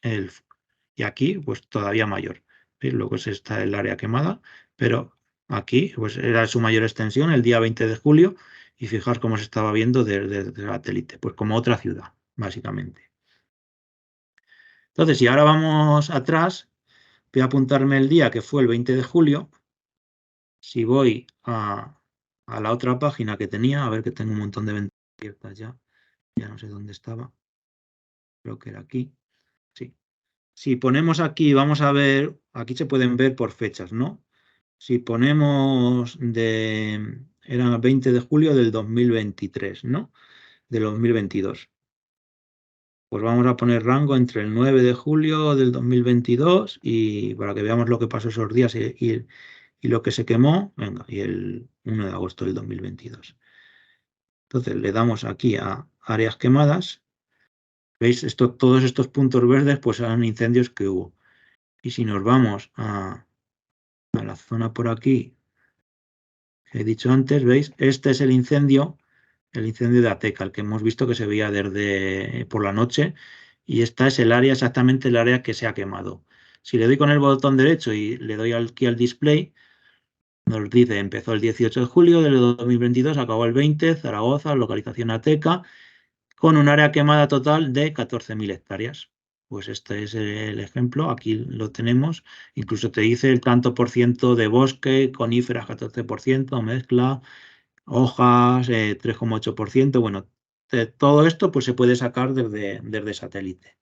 y aquí pues todavía mayor. ¿Veis? Luego está el área quemada, pero aquí pues era su mayor extensión el día 20 de julio y fijaos cómo se estaba viendo desde el satélite, pues como otra ciudad, básicamente. Entonces, si ahora vamos atrás, voy a apuntarme el día que fue el 20 de julio. Si voy a la otra página que tenía, a ver que tengo un montón de ventanas abiertas ya no sé dónde estaba, creo que era aquí, sí. Si ponemos aquí, vamos a ver, aquí se pueden ver por fechas, ¿no? Si ponemos era 20 de julio del 2023, ¿no? Del 2022. Pues vamos a poner rango entre el 9 de julio del 2022 y para que veamos lo que pasó esos días y lo que se quemó, venga, y el 1 de agosto del 2022. Entonces le damos aquí a áreas quemadas. ¿Veis? Todos estos puntos verdes pues eran incendios que hubo. Y si nos vamos a la zona por aquí, que he dicho antes, ¿veis? Este es el incendio de Ateca, el que hemos visto que se veía desde por la noche. Y esta es el área, exactamente el área que se ha quemado. Si le doy con el botón derecho y le doy aquí al display, nos dice, empezó el 18 de julio del 2022, acabó el 20, Zaragoza, localización Ateca, con un área quemada total de 14.000 hectáreas. Pues este es el ejemplo, aquí lo tenemos, incluso te dice el tanto por ciento de bosque, coníferas 14%, mezcla, hojas 3,8%, bueno, todo esto pues se puede sacar desde satélite,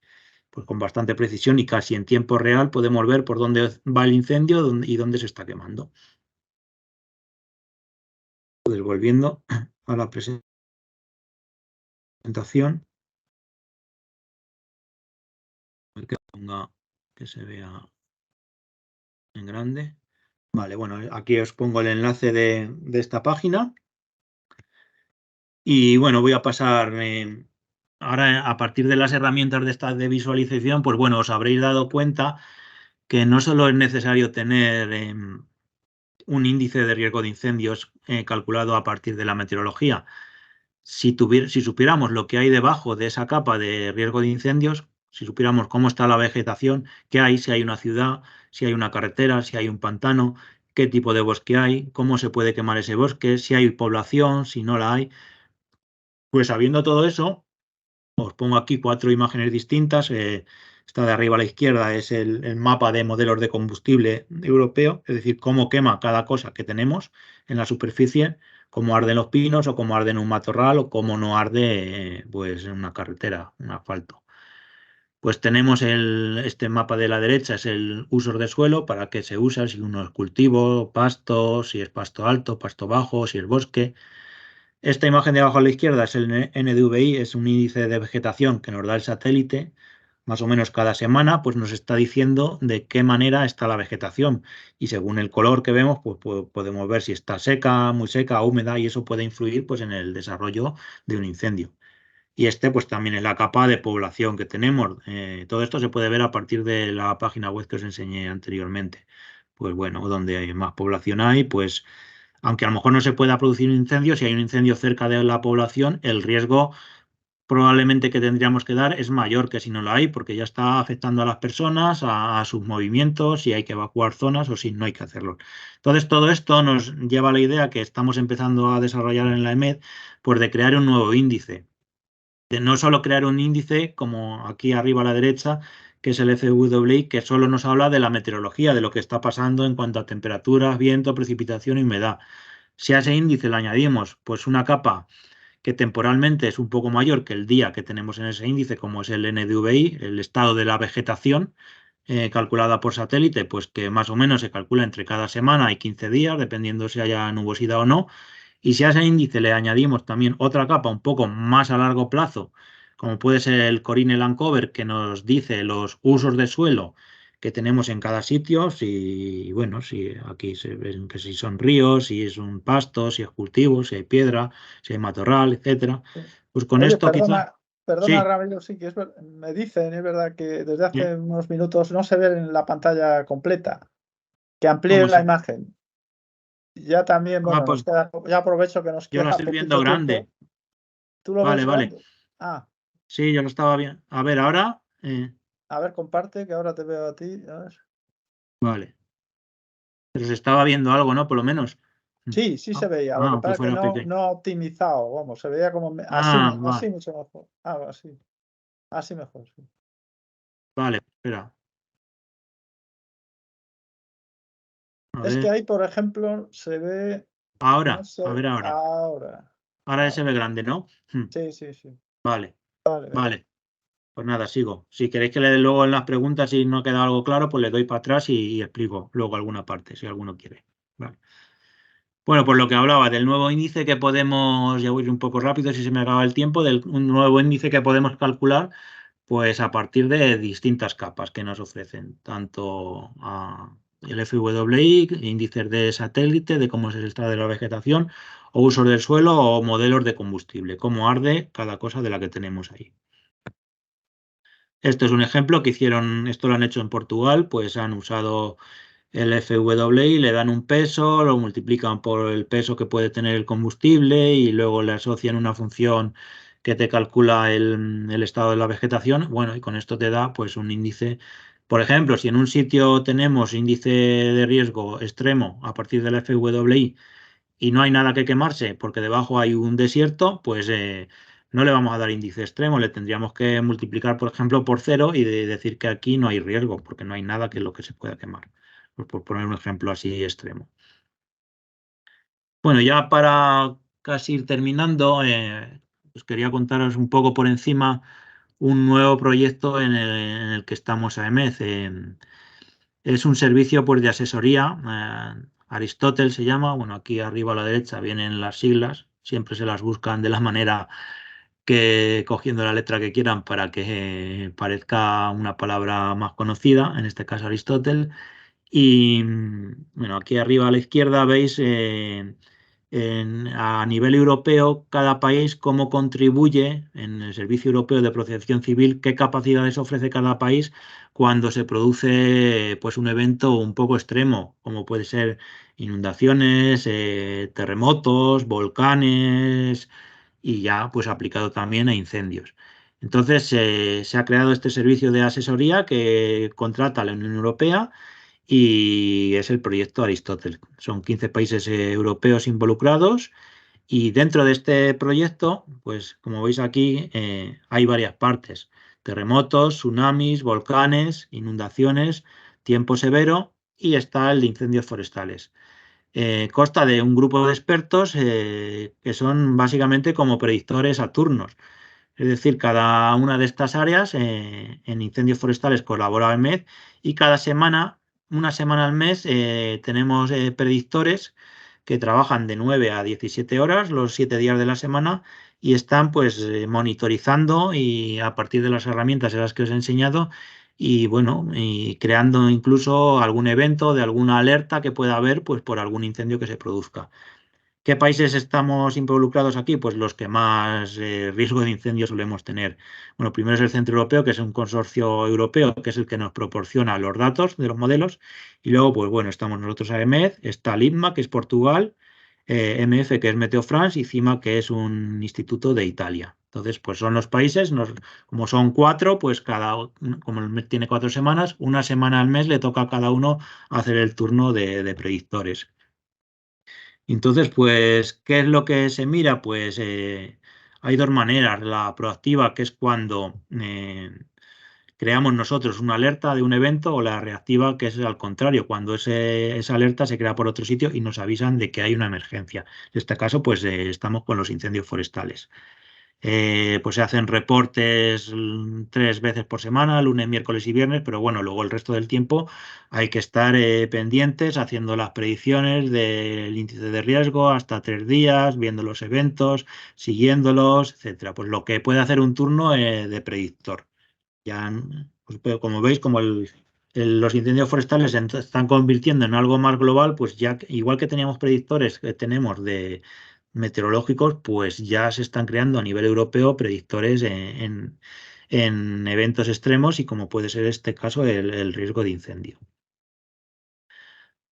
pues con bastante precisión y casi en tiempo real podemos ver por dónde va el incendio y dónde se está quemando. Pues volviendo a la presentación, que ponga que se vea en grande. Vale, bueno, aquí os pongo el enlace de esta página. Y bueno, voy a pasar ahora a partir de las herramientas de estas de visualización, pues bueno, os habréis dado cuenta que no solo es necesario tener un índice de riesgo de incendios calculado a partir de la meteorología. Si supiéramos lo que hay debajo de esa capa de riesgo de incendios, si supiéramos cómo está la vegetación, qué hay, si hay una ciudad, si hay una carretera, si hay un pantano, qué tipo de bosque hay, cómo se puede quemar ese bosque, si hay población, si no la hay, pues sabiendo todo eso, os pongo aquí 4 imágenes distintas. Esta de arriba a la izquierda es el mapa de modelos de combustible europeo, es decir, cómo quema cada cosa que tenemos en la superficie, cómo arden los pinos o cómo arde en un matorral o cómo no arde pues, en una carretera, un asfalto. Pues tenemos este mapa de la derecha, es el uso de suelo, para qué se usa, si uno es cultivo, pasto, si es pasto alto, pasto bajo, si es bosque. Esta imagen de abajo a la izquierda es el NDVI, es un índice de vegetación que nos da el satélite. más o menos cada semana, pues nos está diciendo de qué manera está la vegetación. Y según el color que vemos, pues podemos ver si está seca, muy seca, húmeda, y eso puede influir pues en el desarrollo de un incendio. Y pues también es la capa de población que tenemos. Todo esto se puede ver a partir de la página web que os enseñé anteriormente. Pues bueno, donde más población hay, pues aunque a lo mejor no se pueda producir un incendio, si hay un incendio cerca de la población, el riesgo probablemente que tendríamos que dar es mayor que si no lo hay, porque ya está afectando a las personas, a sus movimientos, si hay que evacuar zonas o si no hay que hacerlo. Entonces, todo esto nos lleva a la idea que estamos empezando a desarrollar en la EMED, pues de crear un nuevo índice. De no solo crear un índice, como aquí arriba a la derecha, que es el FWI, que solo nos habla de la meteorología, de lo que está pasando en cuanto a temperaturas, viento, precipitación y humedad. Si a ese índice le añadimos pues una capa que temporalmente es un poco mayor que el día que tenemos en ese índice, como es el NDVI, el estado de la vegetación, calculada por satélite, pues que más o menos se calcula entre cada semana y 15 días, dependiendo si haya nubosidad o no. Y si a ese índice le añadimos también otra capa un poco más a largo plazo, como puede ser el Corine Landcover, que nos dice los usos de suelo que tenemos en cada sitio, si, bueno, si aquí se ven que si son ríos, si es un pasto, si es cultivo, si hay piedra, si hay matorral, etcétera.
Sí.
Pues con
Oye,
esto quizá,
perdona,
sí,
Ramiro, sí, me dicen, es verdad que desde
¿eh?
hace unos minutos no se ve en la pantalla completa, que amplíe
¿Cómo
la
se?
imagen. Ya también,
Ah,
bueno,
pues
ya aprovecho que nos
yo lo
queda
estoy viendo
poquito tiempo.
grande.
¿Tú lo
Vale,
ves
vale.
grande? Ah,
Sí, yo lo estaba bien. A ver, ahora,
a ver, comparte, que ahora te veo a ti. A ver.
vale. Pero se estaba viendo algo, ¿no? Por lo menos.
Sí, sí se
Ah,
veía. Lo que
aunque
pasa es que
fuera pequeño.
no optimizado, vamos, se veía como así,
Ah,
así
vale,
mucho mejor. Ah, así mejor, sí.
vale, espera. A
Es que
ver,
ahí, por ejemplo, se ve, no
ahora, a
sé,
ver ahora.
ahora.
Ahora se
Ahora.
ve grande, ¿no?
Sí, sí, sí.
Vale,
Vale, vale.
vale. Pues nada, sigo. Si queréis que le dé luego en las preguntas y no ha quedado algo claro, pues le doy para atrás y explico luego alguna parte, si alguno quiere. Vale. Bueno, pues lo que hablaba del nuevo índice que podemos, ya voy a ir un poco rápido si se me acaba el tiempo, del un nuevo índice que podemos calcular, pues a partir de distintas capas que nos ofrecen, tanto el FWI, índices de satélite, de cómo es el estado de la vegetación, o usos del suelo o modelos de combustible, cómo arde cada cosa de la que tenemos ahí. Esto es un ejemplo que hicieron, esto lo han hecho en Portugal, pues han usado el FWI, le dan un peso, lo multiplican por el peso que puede tener el combustible y luego le asocian una función que te calcula el estado de la vegetación. Bueno, y con esto te da pues un índice. Por ejemplo, si en un sitio tenemos índice de riesgo extremo a partir del FWI y no hay nada que quemarse porque debajo hay un desierto, pues no le vamos a dar índice extremo, le tendríamos que multiplicar, por ejemplo, por cero y decir que aquí no hay riesgo porque no hay nada que lo que se pueda quemar. Pues por poner un ejemplo así extremo. Bueno, ya para casi ir terminando, pues quería contaros un poco por encima un nuevo proyecto en el que estamos a EMED. Es un servicio pues, de asesoría. Aristóteles se llama. Bueno, aquí arriba a la derecha vienen las siglas. Siempre se las buscan de la manera que cogiendo la letra que quieran para que parezca una palabra más conocida, en este caso Aristóteles. Y bueno, aquí arriba a la izquierda veis a nivel europeo cada país cómo contribuye en el Servicio Europeo de Protección Civil, qué capacidades ofrece cada país cuando se produce pues un evento un poco extremo, como puede ser inundaciones, terremotos, volcanes y ya pues aplicado también a incendios. Entonces se ha creado este servicio de asesoría que contrata la Unión Europea y es el proyecto Aristóteles. Son 15 países europeos involucrados y dentro de este proyecto, pues como veis aquí, hay varias partes. Terremotos, tsunamis, volcanes, inundaciones, tiempo severo y está el de incendios forestales. Consta de un grupo de expertos que son básicamente como predictores a turnos. Es decir, cada una de estas áreas en incendios forestales colabora el MED y cada semana, una semana al mes, tenemos predictores que trabajan de 9 a 17 horas los 7 días de la semana y están pues monitorizando y a partir de las herramientas de las que os he enseñado y bueno, y creando incluso algún evento de alguna alerta que pueda haber pues por algún incendio que se produzca. ¿Qué países estamos involucrados aquí? Pues los que más riesgo de incendio solemos tener. Bueno, primero es el Centro Europeo, que es un consorcio europeo, que es el que nos proporciona los datos de los modelos. Y luego, pues bueno, estamos nosotros AEMET, está LIPMA, que es Portugal, MF, que es Meteo France, y CIMA, que es un instituto de Italia. Entonces, pues son los países, como son 4, pues como el mes tiene 4 semanas, una semana al mes le toca a cada uno hacer el turno de predictores. Entonces, pues, ¿qué es lo que se mira? Pues hay dos maneras. La proactiva, que es cuando creamos nosotros una alerta de un evento, o la reactiva, que es al contrario, cuando esa alerta se crea por otro sitio y nos avisan de que hay una emergencia. En este caso, pues estamos con los incendios forestales. Pues se hacen reportes 3 veces por semana, lunes, miércoles y viernes, pero bueno, luego el resto del tiempo hay que estar pendientes, haciendo las predicciones del índice de riesgo hasta 3 días, viendo los eventos, siguiéndolos, etcétera. Pues lo que puede hacer un turno de predictor. Ya, pues, pero como veis, como los incendios forestales se están convirtiendo en algo más global, pues ya igual que teníamos predictores que tenemos de meteorológicos, pues ya se están creando a nivel europeo predictores en eventos extremos y como puede ser este caso el riesgo de incendio.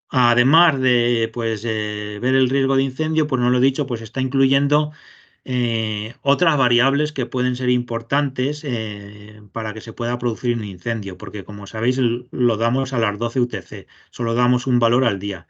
Además de pues, ver el riesgo de incendio, pues no lo he dicho, pues está incluyendo otras variables que pueden ser importantes para que se pueda producir un incendio, porque como sabéis lo damos a las 12 UTC, solo damos un valor al día.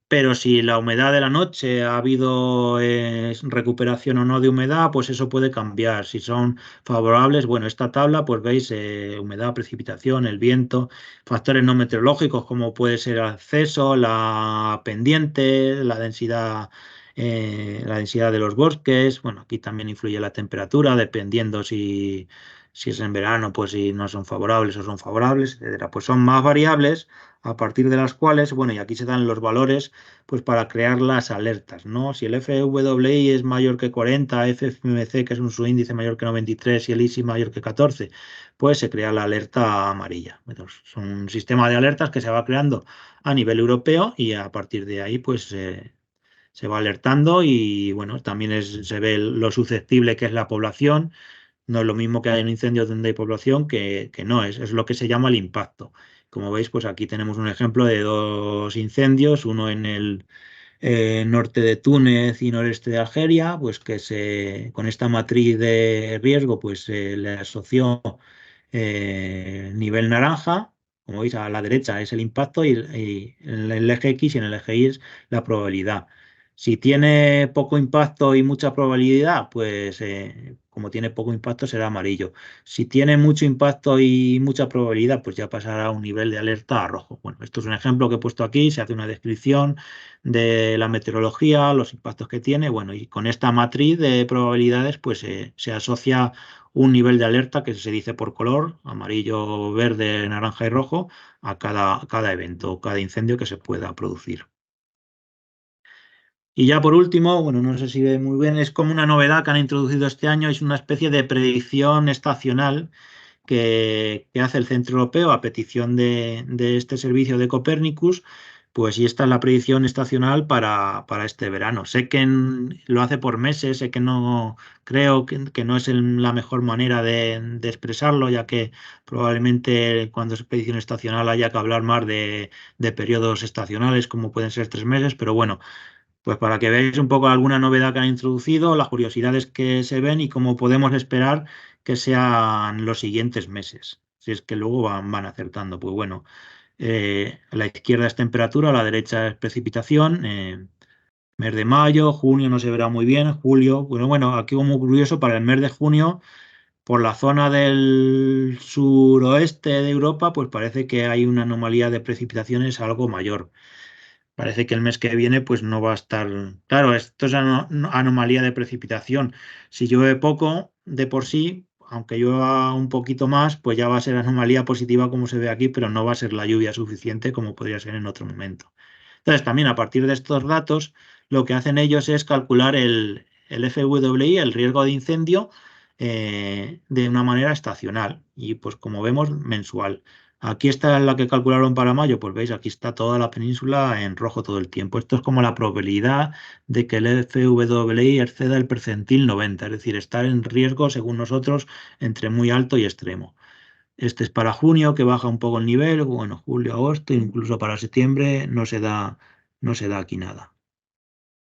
Pero si la humedad de la noche ha habido recuperación o no de humedad, pues eso puede cambiar. Si son favorables, bueno, esta tabla, pues veis humedad, precipitación, el viento, factores no meteorológicos como puede ser el acceso, la pendiente, la densidad de los bosques. Bueno, aquí también influye la temperatura, dependiendo si es en verano, pues si no son favorables o son favorables, etcétera. Pues son más variables a partir de las cuales, bueno, y aquí se dan los valores pues para crear las alertas, ¿no? Si el FWI es mayor que 40, FMC, que es un subíndice mayor que 93, y el ISI mayor que 14, pues se crea la alerta amarilla. Entonces, es un sistema de alertas que se va creando a nivel europeo y a partir de ahí pues se va alertando y bueno, también se ve lo susceptible que es la población. No es lo mismo que hay un incendio donde hay población que no es lo que se llama el impacto. Como veis, pues aquí tenemos un ejemplo de 2 incendios, uno en el norte de Túnez y noreste de Algeria, pues que con esta matriz de riesgo pues se le asoció nivel naranja. Como veis, a la derecha es el impacto y en el eje X y en el eje Y es la probabilidad. Si tiene poco impacto y mucha probabilidad, pues como tiene poco impacto será amarillo. Si tiene mucho impacto y mucha probabilidad, pues ya pasará a un nivel de alerta a rojo. Bueno, esto es un ejemplo que he puesto aquí, se hace una descripción de la meteorología, los impactos que tiene, bueno, y con esta matriz de probabilidades, pues se asocia un nivel de alerta que se dice por color, amarillo, verde, naranja y rojo, a cada evento, cada incendio que se pueda producir. Y ya por último, bueno, no sé si ve muy bien, es como una novedad que han introducido este año, es una especie de predicción estacional que hace el Centro Europeo a petición de este servicio de Copernicus, pues y esta es la predicción estacional para este verano. Sé que lo hace por meses, sé que no creo que no es la mejor manera de expresarlo, ya que probablemente cuando es predicción estacional haya que hablar más de periodos estacionales, como pueden ser 3 meses, pero bueno. Pues para que veáis un poco alguna novedad que han introducido, las curiosidades que se ven y cómo podemos esperar que sean los siguientes meses. Si es que luego van acertando. Pues bueno, a la izquierda es temperatura, a la derecha es precipitación. Mes de mayo, junio no se verá muy bien, julio. Bueno, aquí como curioso, para el mes de junio, por la zona del suroeste de Europa, pues parece que hay una anomalía de precipitaciones algo mayor. Parece que el mes que viene pues no va a estar. Claro, esto es anomalía de precipitación. Si llueve poco de por sí, aunque llueva un poquito más, pues ya va a ser anomalía positiva como se ve aquí, pero no va a ser la lluvia suficiente como podría ser en otro momento. Entonces, también a partir de estos datos, lo que hacen ellos es calcular el FWI, el riesgo de incendio, de una manera estacional y pues como vemos mensual. Aquí está la que calcularon para mayo, pues veis, aquí está toda la península en rojo todo el tiempo. Esto es como la probabilidad de que el FWI exceda el percentil 90, es decir, estar en riesgo, según nosotros, entre muy alto y extremo. Este es para junio, que baja un poco el nivel, bueno, julio, agosto, incluso para septiembre no se da aquí nada.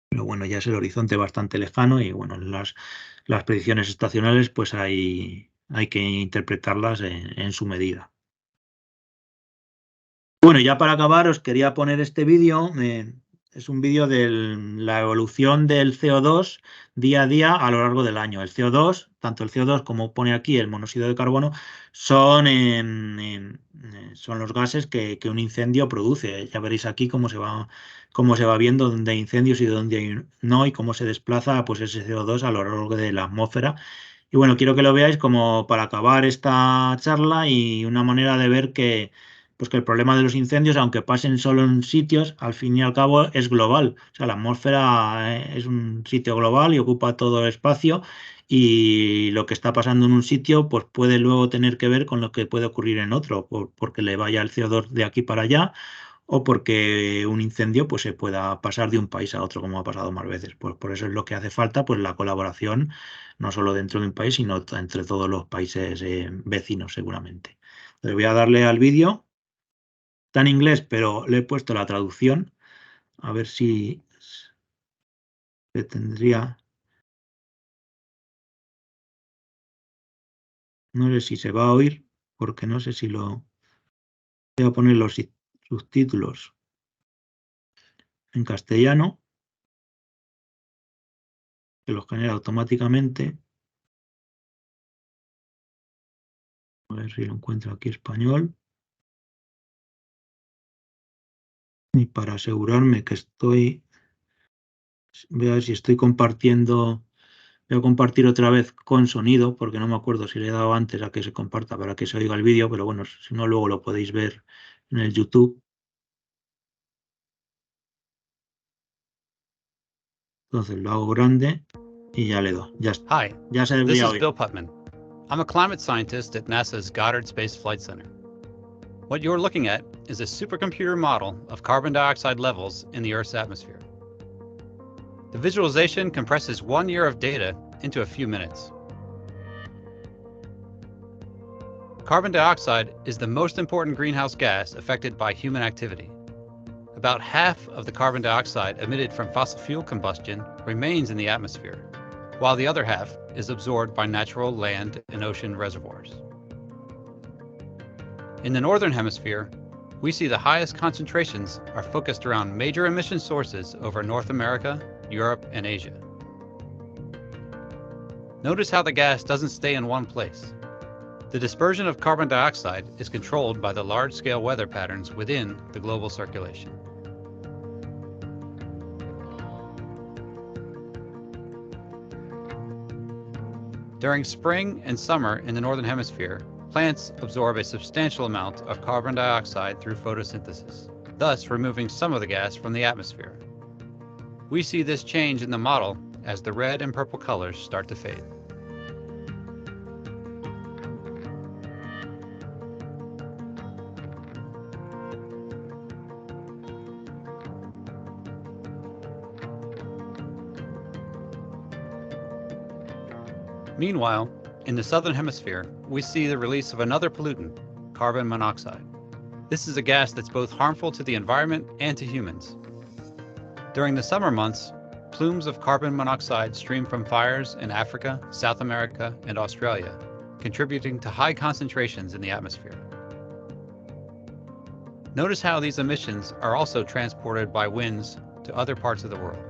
Pero bueno, ya es el horizonte bastante lejano y bueno, las predicciones estacionales pues hay que interpretarlas en su medida. Bueno, ya para acabar os quería poner este vídeo. Es un vídeo de la evolución del CO2 día a día a lo largo del año. El CO2, tanto el CO2 como pone aquí el monóxido de carbono, son los gases que un incendio produce. Ya veréis aquí cómo se va viendo dónde hay incendios y dónde no, y cómo se desplaza pues, ese CO2 a lo largo de la atmósfera. Y bueno, quiero que lo veáis como para acabar esta charla y una manera de ver que pues que el problema de los incendios, aunque pasen solo en sitios, al fin y al cabo es global. O sea, la atmósfera es un sitio global y ocupa todo el espacio, y lo que está pasando en un sitio pues puede luego tener que ver con lo que puede ocurrir en otro, porque le vaya el CO2 de aquí para allá, o porque un incendio pues se pueda pasar de un país a otro, como ha pasado más veces. Pues por eso es lo que hace falta, pues la colaboración, no solo dentro de un país, sino entre todos los países vecinos, seguramente. Le voy a darle al vídeo. Está en inglés, pero le he puesto la traducción. A ver si se tendría. No sé si se va a oír, porque no sé si lo. Voy a poner los subtítulos en castellano, que los genera automáticamente. A ver si lo encuentro aquí español. Y para asegurarme que estoy. Voy a ver si estoy compartiendo. Voy a compartir otra vez con sonido, porque no me acuerdo si le he dado antes a que se comparta para que se oiga el vídeo, pero bueno, si no, luego lo podéis ver en el YouTube. Entonces lo hago grande y ya le doy. Ya está.
Hi,
Ya se
this
debería
is
oír.
Bill Putman. I'm a climate scientist at NASA's Goddard Space Flight Center. What you're looking at is a supercomputer model of carbon dioxide levels in the Earth's atmosphere. The visualization compresses 1 year of data into a few minutes. Carbon dioxide is the most important greenhouse gas affected by human activity. About half of the carbon dioxide emitted from fossil fuel combustion remains in the atmosphere, while the other half is absorbed by natural land and ocean reservoirs. In the Northern Hemisphere, we see the highest concentrations are focused around major emission sources over North America, Europe, and Asia. Notice how the gas doesn't stay in one place. The dispersion of carbon dioxide is controlled by the large-scale weather patterns within the global circulation. During spring and summer in the Northern Hemisphere, plants absorb a substantial amount of carbon dioxide through photosynthesis, thus removing some of the gas from the atmosphere. We see this change in the model as the red and purple colors start to fade. Meanwhile, in the Southern Hemisphere, we see the release of another pollutant, carbon monoxide. This is a gas that's both harmful to the environment and to humans. During the summer months, plumes of carbon monoxide stream from fires in Africa, South America, and Australia, contributing to high concentrations in the atmosphere. Notice how these emissions are also transported by winds to other parts of the world.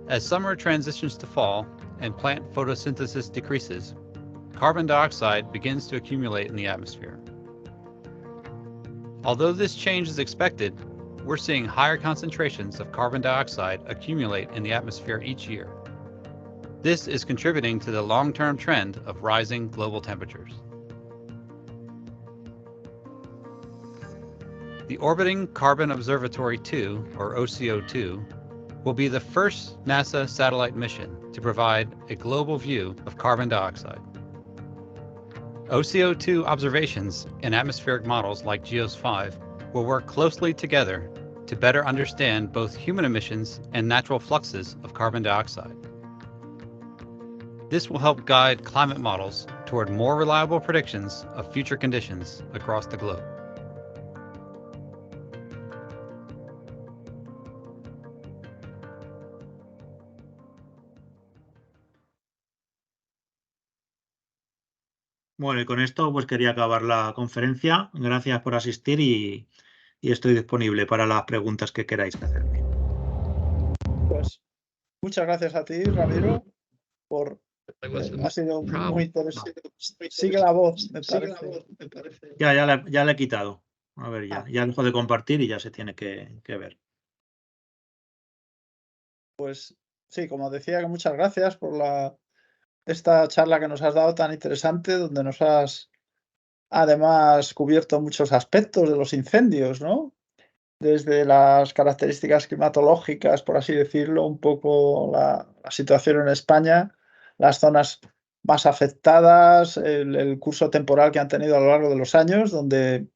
As summer transitions to fall and plant photosynthesis decreases, carbon dioxide begins to accumulate in the atmosphere. Although this change is expected, we're seeing higher concentrations of carbon dioxide accumulate in the atmosphere each year. This is contributing to the long-term trend of rising global temperatures. The Orbiting Carbon Observatory 2, or OCO2, will be the first NASA satellite mission to provide a global view of carbon dioxide. OCO2 observations and atmospheric models like GEOS 5 will work closely together to better understand both human emissions and natural fluxes of carbon dioxide. This will help guide climate models toward more reliable predictions of future conditions across the globe.
Bueno, y con esto pues quería acabar la conferencia. Gracias por asistir y estoy disponible para las preguntas que queráis hacerme.
Pues muchas gracias a ti, Ramiro, ha sido muy interesante. Sigue la voz, me parece.
Ya le he quitado. A ver, ya dejo de compartir y ya se tiene que ver.
Pues sí, como decía, que muchas gracias por esta charla que nos has dado tan interesante, donde nos has además cubierto muchos aspectos de los incendios, ¿no? Desde las características climatológicas, por así decirlo, un poco la situación en España, las zonas más afectadas, el curso temporal que han tenido a lo largo de los años, donde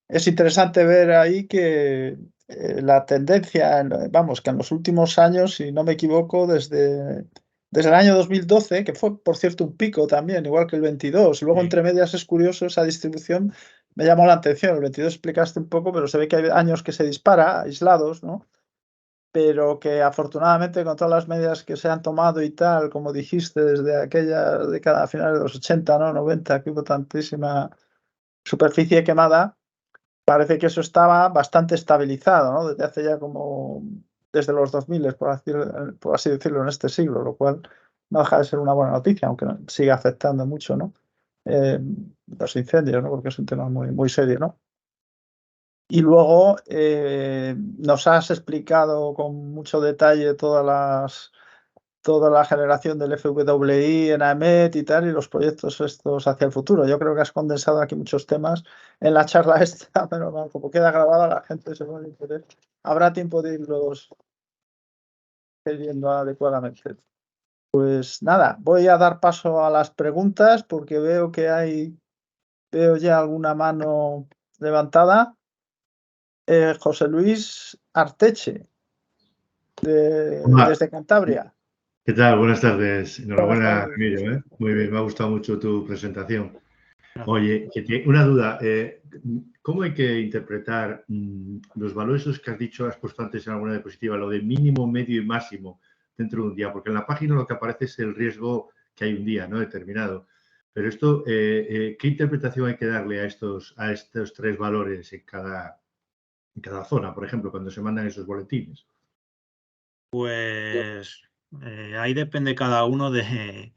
es interesante ver ahí que la tendencia, vamos, que en los últimos años, si no me equivoco, desde el año 2012, que fue, por cierto, un pico también, igual que el 22. Luego, entre medias, es curioso esa distribución, me llamó la atención. El 22 explicaste un poco, pero se ve que hay años que se dispara, aislados, ¿no? Pero que afortunadamente con todas las medidas que se han tomado y tal, como dijiste, desde aquella década, a finales de los 80, ¿no? 90, que hubo tantísima superficie quemada, parece que eso estaba bastante estabilizado, ¿no? Desde hace ya desde los 2000, por así decirlo, en este siglo, lo cual no deja de ser una buena noticia, aunque siga afectando mucho, ¿no? Los incendios, ¿no? Porque es un tema muy, muy serio, ¿no? Y luego nos has explicado con mucho detalle toda la generación del FWI en AEMET y tal, y los proyectos estos hacia el futuro. Yo creo que has condensado aquí muchos temas en la charla esta, pero como queda grabada, la gente se va a interés. Habrá tiempo de irlos viendo adecuadamente. Pues nada, voy a dar paso a las preguntas porque veo ya alguna mano levantada. José Luis Arteche, desde Cantabria.
¿Qué tal? Buenas tardes. Enhorabuena, Ramiro. Muy bien, me ha gustado mucho tu presentación. Oye, una duda. ¿Cómo hay que interpretar los valores que has dicho, has puesto antes en alguna diapositiva, lo de mínimo, medio y máximo dentro de un día? Porque en la página lo que aparece es el riesgo que hay un día, ¿no? Determinado. Pero esto, ¿qué interpretación hay que darle a estos tres valores en cada zona, por ejemplo, cuando se mandan esos boletines?
Pues ahí depende cada uno de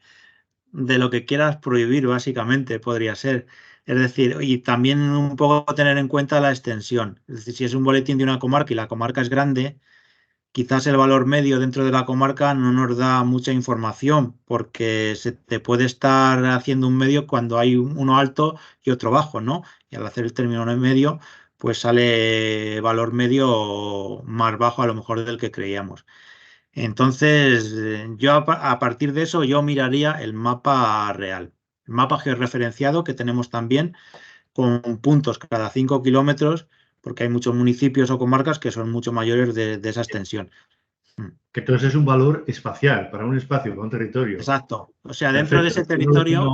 lo que quieras prohibir, básicamente, podría ser. Es decir, y también un poco tener en cuenta la extensión. Es decir, si es un boletín de una comarca y la comarca es grande, quizás el valor medio dentro de la comarca no nos da mucha información, porque se te puede estar haciendo un medio cuando hay uno alto y otro bajo, ¿no? Y al hacer el término en medio, pues sale valor medio más bajo a lo mejor del que creíamos. Entonces, yo a partir de eso, yo miraría el mapa real, el mapa georreferenciado que tenemos también con puntos cada 5 kilómetros, porque hay muchos municipios o comarcas que son mucho mayores de esa extensión.
Que entonces es un valor espacial, para un espacio, para un territorio.
Exacto. O sea, dentro de ese territorio...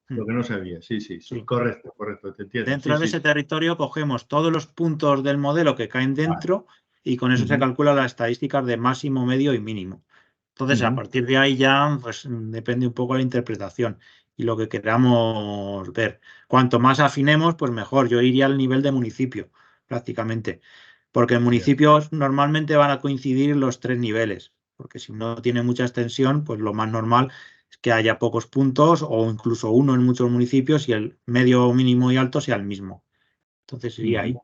Lo que no sabía, sí. Correcto, te entiendo.
Dentro de ese territorio cogemos todos los puntos del modelo que caen dentro y con eso se calcula las estadísticas de máximo, medio y mínimo. Entonces, a partir de ahí ya pues, depende un poco la interpretación y lo que queramos ver. Cuanto más afinemos, pues mejor. Yo iría al nivel de municipio, prácticamente. Porque en municipios normalmente van a coincidir los tres niveles. Porque si no tiene mucha extensión, pues lo más normal es que haya pocos puntos o incluso uno en muchos municipios y el medio, mínimo y alto sea el mismo. Entonces iría ahí.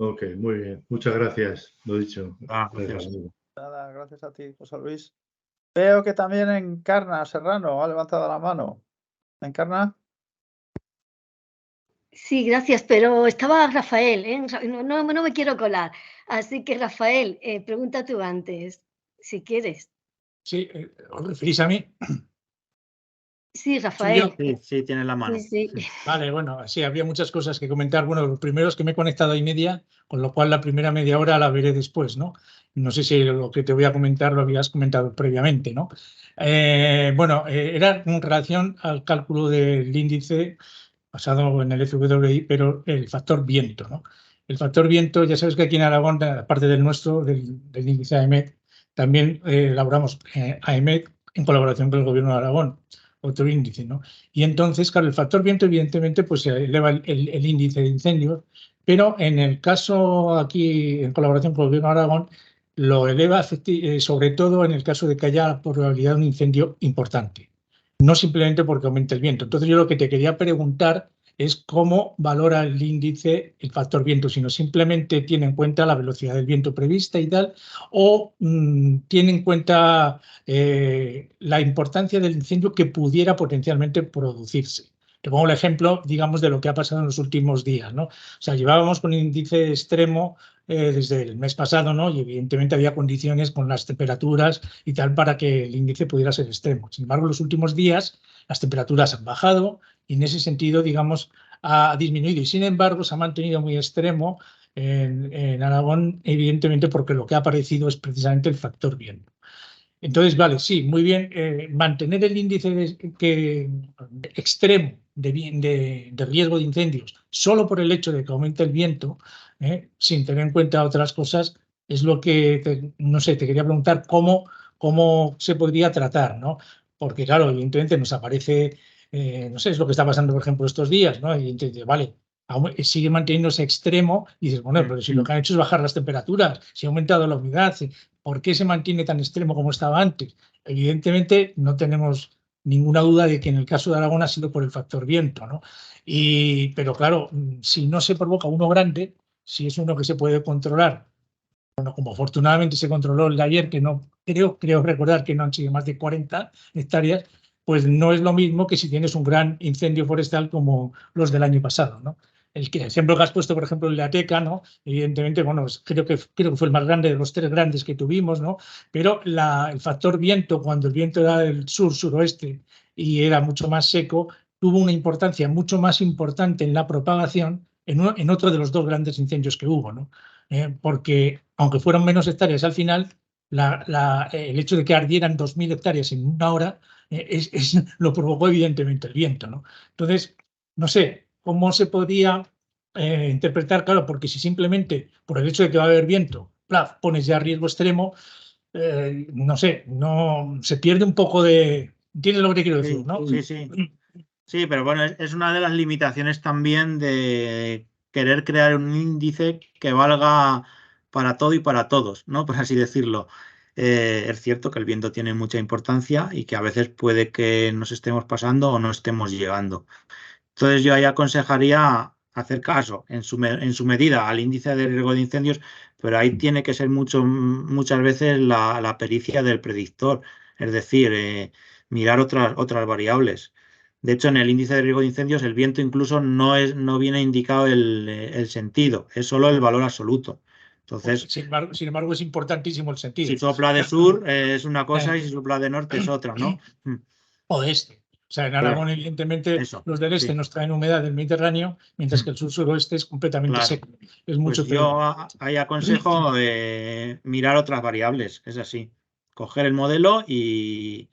Ok, muy bien. Muchas gracias. Lo dicho.
Gracias.
Nada, gracias a ti, José Luis. Veo que también Encarna Serrano ha levantado la mano. ¿Encarna?
Sí, gracias, pero estaba Rafael, ¿eh? No me quiero colar. Así que, Rafael, pregunta tú antes, si quieres.
Sí, ¿os referís a mí?
Sí,
Soy yo.
Rafael.
Sí, tienes la mano.
Sí.
Vale, bueno, sí, había muchas cosas que comentar. Bueno, lo primero es que me he conectado a media, con lo cual la primera media hora la veré después, ¿no? No sé si lo que te voy a comentar lo habías comentado previamente, ¿no? Era en relación al cálculo del índice basado en el FWI, pero el factor viento, ¿no? El factor viento, ya sabes que aquí en Aragón, aparte del nuestro, del índice AEMET, también elaboramos AEMET en colaboración con el Gobierno de Aragón, otro índice, ¿no? Y entonces, claro, el factor viento, evidentemente, pues se eleva el índice de incendios, pero en el caso aquí, en colaboración con el Gobierno de Aragón, lo eleva sobre todo en el caso de que haya probabilidad de un incendio importante, no simplemente porque aumente el viento. Entonces yo lo que te quería preguntar es cómo valora el índice el factor viento, si no simplemente tiene en cuenta la velocidad del viento prevista y tal, o tiene en cuenta la importancia del incendio que pudiera potencialmente producirse. Te pongo el ejemplo, digamos, de lo que ha pasado en los últimos días, ¿no? O sea, llevábamos con índice extremo desde el mes pasado, ¿no? Y evidentemente había condiciones con las temperaturas y tal para que el índice pudiera ser extremo. Sin embargo, en los últimos días las temperaturas han bajado y en ese sentido, digamos, ha disminuido. Y sin embargo, se ha mantenido muy extremo en Aragón, evidentemente porque lo que ha aparecido es precisamente el factor viento. Entonces, vale, sí, muy bien. Mantener el índice extremo de riesgo de incendios solo por el hecho de que aumente el viento, sin tener en cuenta otras cosas, es lo que, no sé, te quería preguntar cómo se podría tratar, ¿no? Porque, claro, evidentemente nos aparece, no sé, es lo que está pasando, por ejemplo, estos días, ¿no? Y entonces, vale, sigue manteniéndose extremo y dices, bueno, pero si lo que han hecho es bajar las temperaturas, si ha aumentado la humedad, ¿por qué se mantiene tan extremo como estaba antes? Evidentemente no tenemos ninguna duda de que en el caso de Aragón ha sido por el factor viento, ¿no? Pero claro, si no se provoca uno grande, si es uno que se puede controlar, bueno, como afortunadamente se controló el de ayer, que no creo recordar que no han sido más de 40 hectáreas, pues no es lo mismo que si tienes un gran incendio forestal como los del año pasado, ¿no? El ejemplo que has puesto, por ejemplo, el de Ateca, ¿no? Evidentemente, bueno, creo que fue el más grande de los 3 grandes que tuvimos, ¿no? Pero el factor viento, cuando el viento era del sur-suroeste y era mucho más seco, tuvo una importancia mucho más importante en la propagación en otro de los 2 grandes incendios que hubo, ¿no? Porque aunque fueron menos hectáreas al final, el hecho de que ardieran 2.000 hectáreas en una hora lo provocó evidentemente el viento, ¿no? Entonces, no sé, ¿cómo se podría interpretar? Claro, porque si simplemente por el hecho de que va a haber viento, pones ya riesgo extremo, no sé, no se pierde un poco de... ¿Entiendes lo que te quiero decir, no?
Sí. Sí, pero bueno, es una de las limitaciones también de querer crear un índice que valga para todo y para todos, ¿no? Por así decirlo. Es cierto que el viento tiene mucha importancia y que a veces puede que nos estemos pasando o no estemos llegando. Entonces yo ahí aconsejaría hacer caso en su medida al índice de riesgo de incendios, pero ahí tiene que ser muchas veces la pericia del predictor, es decir, mirar otras variables. De hecho, en el índice de riesgo de incendios el viento incluso no viene indicado el sentido, es solo el valor absoluto. Entonces,
sin embargo, es importantísimo el sentido.
si sopla de sur es una cosa y si sopla de norte es otra, ¿no?
O de este. O sea, en Aragón, evidentemente, los del este nos traen humedad del Mediterráneo, mientras que el sur-suroeste es completamente seco. Es mucho
pues yo ahí aconsejo mirar otras variables, es así. Coger el modelo y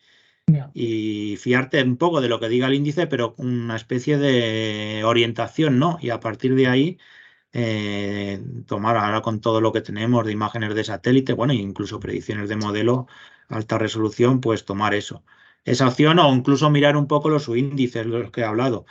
fiarte un poco de lo que diga el índice, pero una especie de orientación, ¿no? Y a partir de ahí tomar ahora con todo lo que tenemos de imágenes de satélite, bueno, incluso predicciones de modelo alta resolución, pues tomar esa opción o incluso mirar un poco los subíndices, los que he hablado.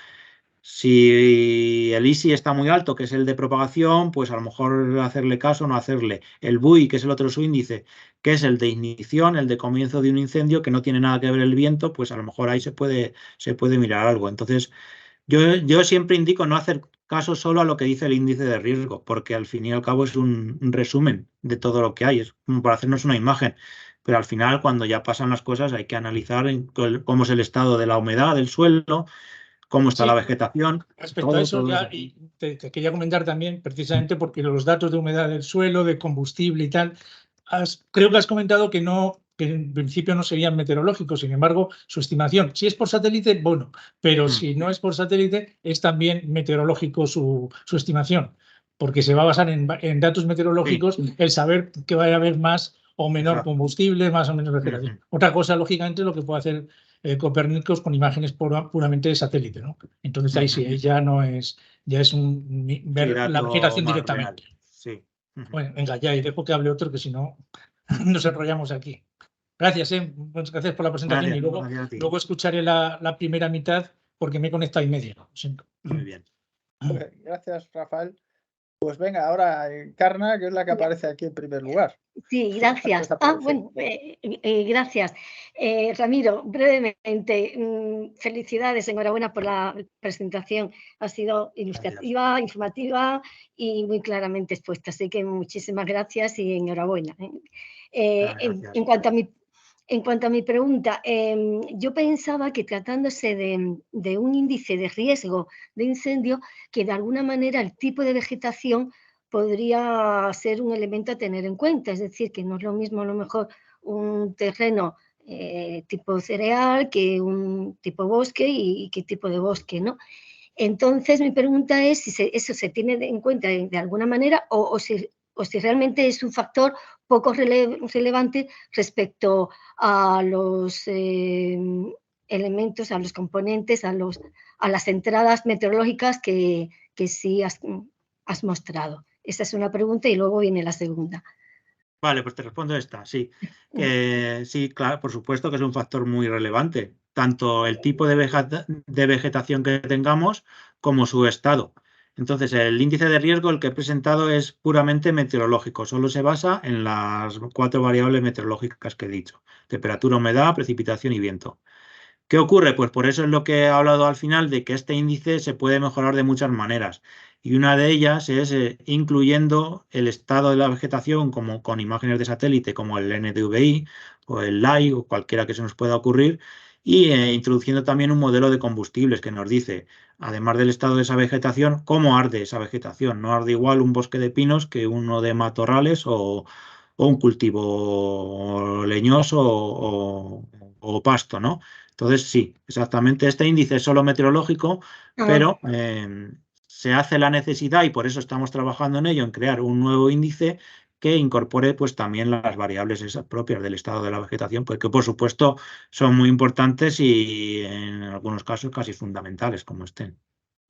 Si el ISI está muy alto, que es el de propagación, pues a lo mejor hacerle caso o no hacerle. El BUI, que es el otro subíndice, que es el de ignición, el de comienzo de un incendio, que no tiene nada que ver el viento, pues a lo mejor ahí se puede mirar algo. Entonces, yo siempre indico no hacer caso solo a lo que dice el índice de riesgo, porque al fin y al cabo es un resumen de todo lo que hay, es como para hacernos una imagen. Pero al final, cuando ya pasan las cosas, hay que analizar cómo es el estado de la humedad del suelo, cómo está
Sí.
la vegetación.
Respecto a eso, ya, y te quería comentar también, precisamente porque los datos de humedad del suelo, de combustible y tal, creo que has comentado que en principio no serían meteorológicos, sin embargo, su estimación, si es por satélite, bueno, pero si no es por satélite, es también meteorológico su estimación, porque se va a basar en datos meteorológicos el saber que va a haber más o menor combustible, más o menos vegetación. Otra cosa, lógicamente, es lo que puede hacer Copérnicos con imágenes puramente de satélite, ¿no? Entonces ahí sí, ya no es, ya es ver la vegetación directamente.
Sí.
Bueno, venga, ya, y dejo que hable otro, que si no nos enrollamos aquí. Gracias, muchas gracias por la presentación.
Gracias,
y luego escucharé la primera mitad porque me he conectado y media. Lo siento.
Muy bien.
Gracias, Rafael. Pues venga, ahora Encarna, que es la que aparece aquí en primer lugar.
Sí, gracias. Bueno, gracias. Ramiro, brevemente, felicidades, enhorabuena por la presentación. Ha sido ilustrativa, informativa y muy claramente expuesta. Así que muchísimas gracias y enhorabuena. En cuanto a mi pregunta, yo pensaba que tratándose de un índice de riesgo de incendio, que de alguna manera el tipo de vegetación podría ser un elemento a tener en cuenta, es decir, que no es lo mismo a lo mejor un terreno tipo cereal que un tipo bosque y qué tipo de bosque, ¿no? Entonces mi pregunta es si eso se tiene en cuenta de alguna manera o si realmente es un factor poco relevante respecto a los elementos, a los componentes, a las entradas meteorológicas que sí has mostrado. Esa es una pregunta y luego viene la segunda.
Vale, pues te respondo esta, sí. Sí, claro, por supuesto que es un factor muy relevante, tanto el tipo de vegetación que tengamos como su estado. Entonces, el índice de riesgo, el que he presentado, es puramente meteorológico, solo se basa en las 4 variables meteorológicas que he dicho: temperatura, humedad, precipitación y viento. ¿Qué ocurre? Pues por eso es lo que he hablado al final, de que este índice se puede mejorar de muchas maneras. Y una de ellas es incluyendo el estado de la vegetación como con imágenes de satélite como el NDVI o el LAI o cualquiera que se nos pueda ocurrir, y introduciendo también un modelo de combustibles que nos dice, además del estado de esa vegetación, cómo arde esa vegetación. No arde igual un bosque de pinos que uno de matorrales o un cultivo leñoso o pasto, ¿no? Entonces, sí, exactamente. Este índice es solo meteorológico, pero se hace la necesidad, y por eso estamos trabajando en ello, en crear un nuevo índice que incorpore pues también las variables esas propias del estado de la vegetación, porque por supuesto son muy importantes y en algunos casos casi fundamentales como estén.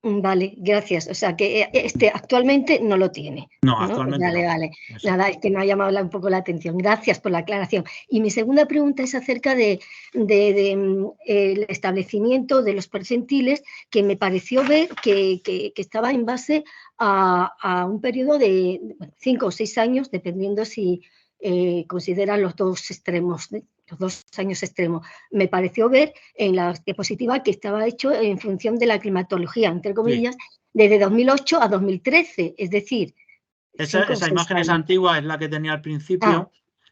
Vale, gracias. O sea, que actualmente no lo tiene.
No, actualmente
vale,
no.
Vale. Nada, es que me ha llamado un poco la atención. Gracias por la aclaración. Y mi segunda pregunta es acerca de el establecimiento de los percentiles, que me pareció ver que estaba en base a un periodo de 5 o 6 años, dependiendo si consideran los dos extremos, los 2 años extremos. Me pareció ver en la diapositiva que estaba hecho en función de la climatología, entre comillas, desde 2008 a 2013, es decir...
Esa imagen es antigua, es la que tenía al principio,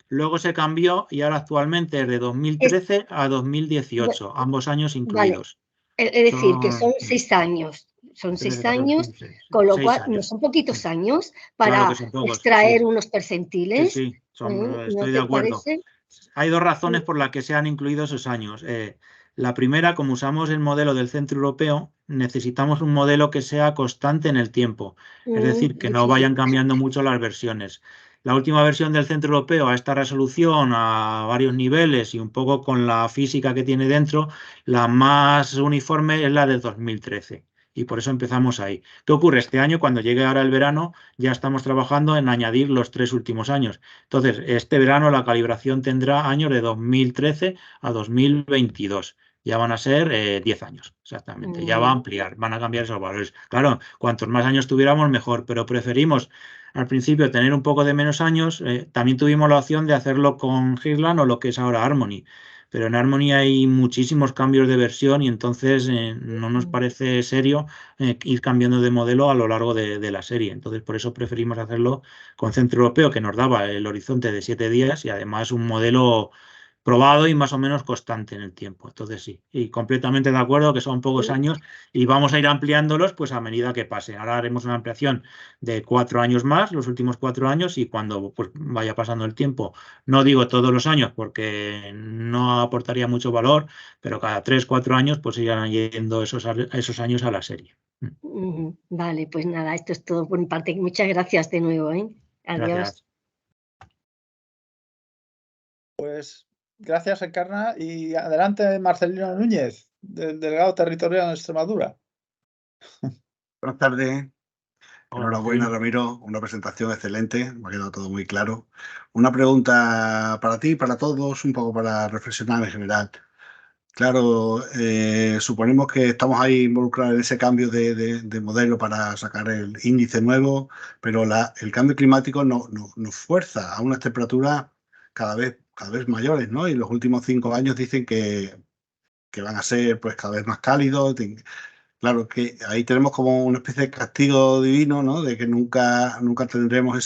luego se cambió y ahora actualmente es de 2013 a 2018, ambos años incluidos.
Vale. Es decir, que son 6 años. Son 6 años, con lo cual no son poquitos años para extraer unos percentiles.
Sí, estoy de acuerdo. Hay 2 razones por las que se han incluido esos años. La primera, como usamos el modelo del Centro Europeo, necesitamos un modelo que sea constante en el tiempo, es decir, que no vayan cambiando mucho las versiones. La última versión del Centro Europeo, a esta resolución, a varios niveles y un poco con la física que tiene dentro, la más uniforme es la del 2013. Y por eso empezamos ahí. ¿Qué ocurre? Este año, cuando llegue ahora el verano, ya estamos trabajando en añadir los 3 últimos años. Entonces, este verano la calibración tendrá años de 2013 a 2022. Ya van a ser 10 años, exactamente. Ya va a ampliar, van a cambiar esos valores. Claro, cuantos más años tuviéramos, mejor, pero preferimos al principio tener un poco de menos años. También tuvimos la opción de hacerlo con Hirland o lo que es ahora Harmony. Pero en Harmony hay muchísimos cambios de versión y entonces no nos parece serio ir cambiando de modelo a lo largo de la serie. Entonces, por eso preferimos hacerlo con Centro Europeo, que nos daba el horizonte de 7 días y además un modelo probado y más o menos constante en el tiempo. Entonces sí, y completamente de acuerdo que son pocos años y vamos a ir ampliándolos pues a medida que pase. Ahora haremos una ampliación de 4 años más, los últimos 4 años, y cuando pues, vaya pasando el tiempo, no digo todos los años porque no aportaría mucho valor, pero cada 3, 4 años pues irán yendo esos años a la serie.
Vale, pues nada, esto es todo por mi parte. Muchas gracias de nuevo. Adiós.
Gracias.
Pues gracias, Encarna. Y adelante, Marcelino Núñez, del Delegado Territorial en Extremadura.
Buenas tardes.
Hola,
Enhorabuena, Ramiro. Una presentación excelente. Me ha quedado todo muy claro. Una pregunta para ti, para todos, un poco para reflexionar en general. Claro, suponemos que estamos ahí involucrados en ese cambio de modelo para sacar el índice nuevo, pero el cambio climático nos fuerza a unas temperaturas cada vez mayores, ¿no? Y en los últimos 5 años dicen que van a ser pues cada vez más cálidos. Claro que ahí tenemos como una especie de castigo divino, ¿no? De que nunca tendremos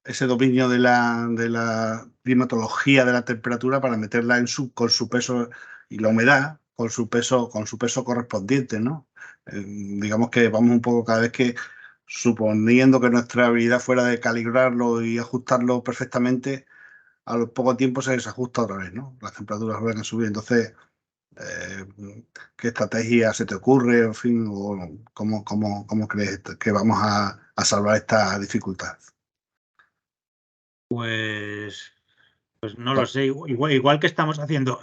ese dominio de la climatología de la temperatura para meterla con su peso, y la humedad con su peso correspondiente, ¿no? Digamos que vamos un poco cada vez que, suponiendo que nuestra habilidad fuera de calibrarlo y ajustarlo perfectamente, a los poco tiempo se desajusta otra vez, ¿no? Las temperaturas vuelven a subir. Entonces, ¿qué estrategia se te ocurre? En fin, ¿cómo crees que vamos a salvar esta dificultad?
Pues no lo sé, igual que estamos haciendo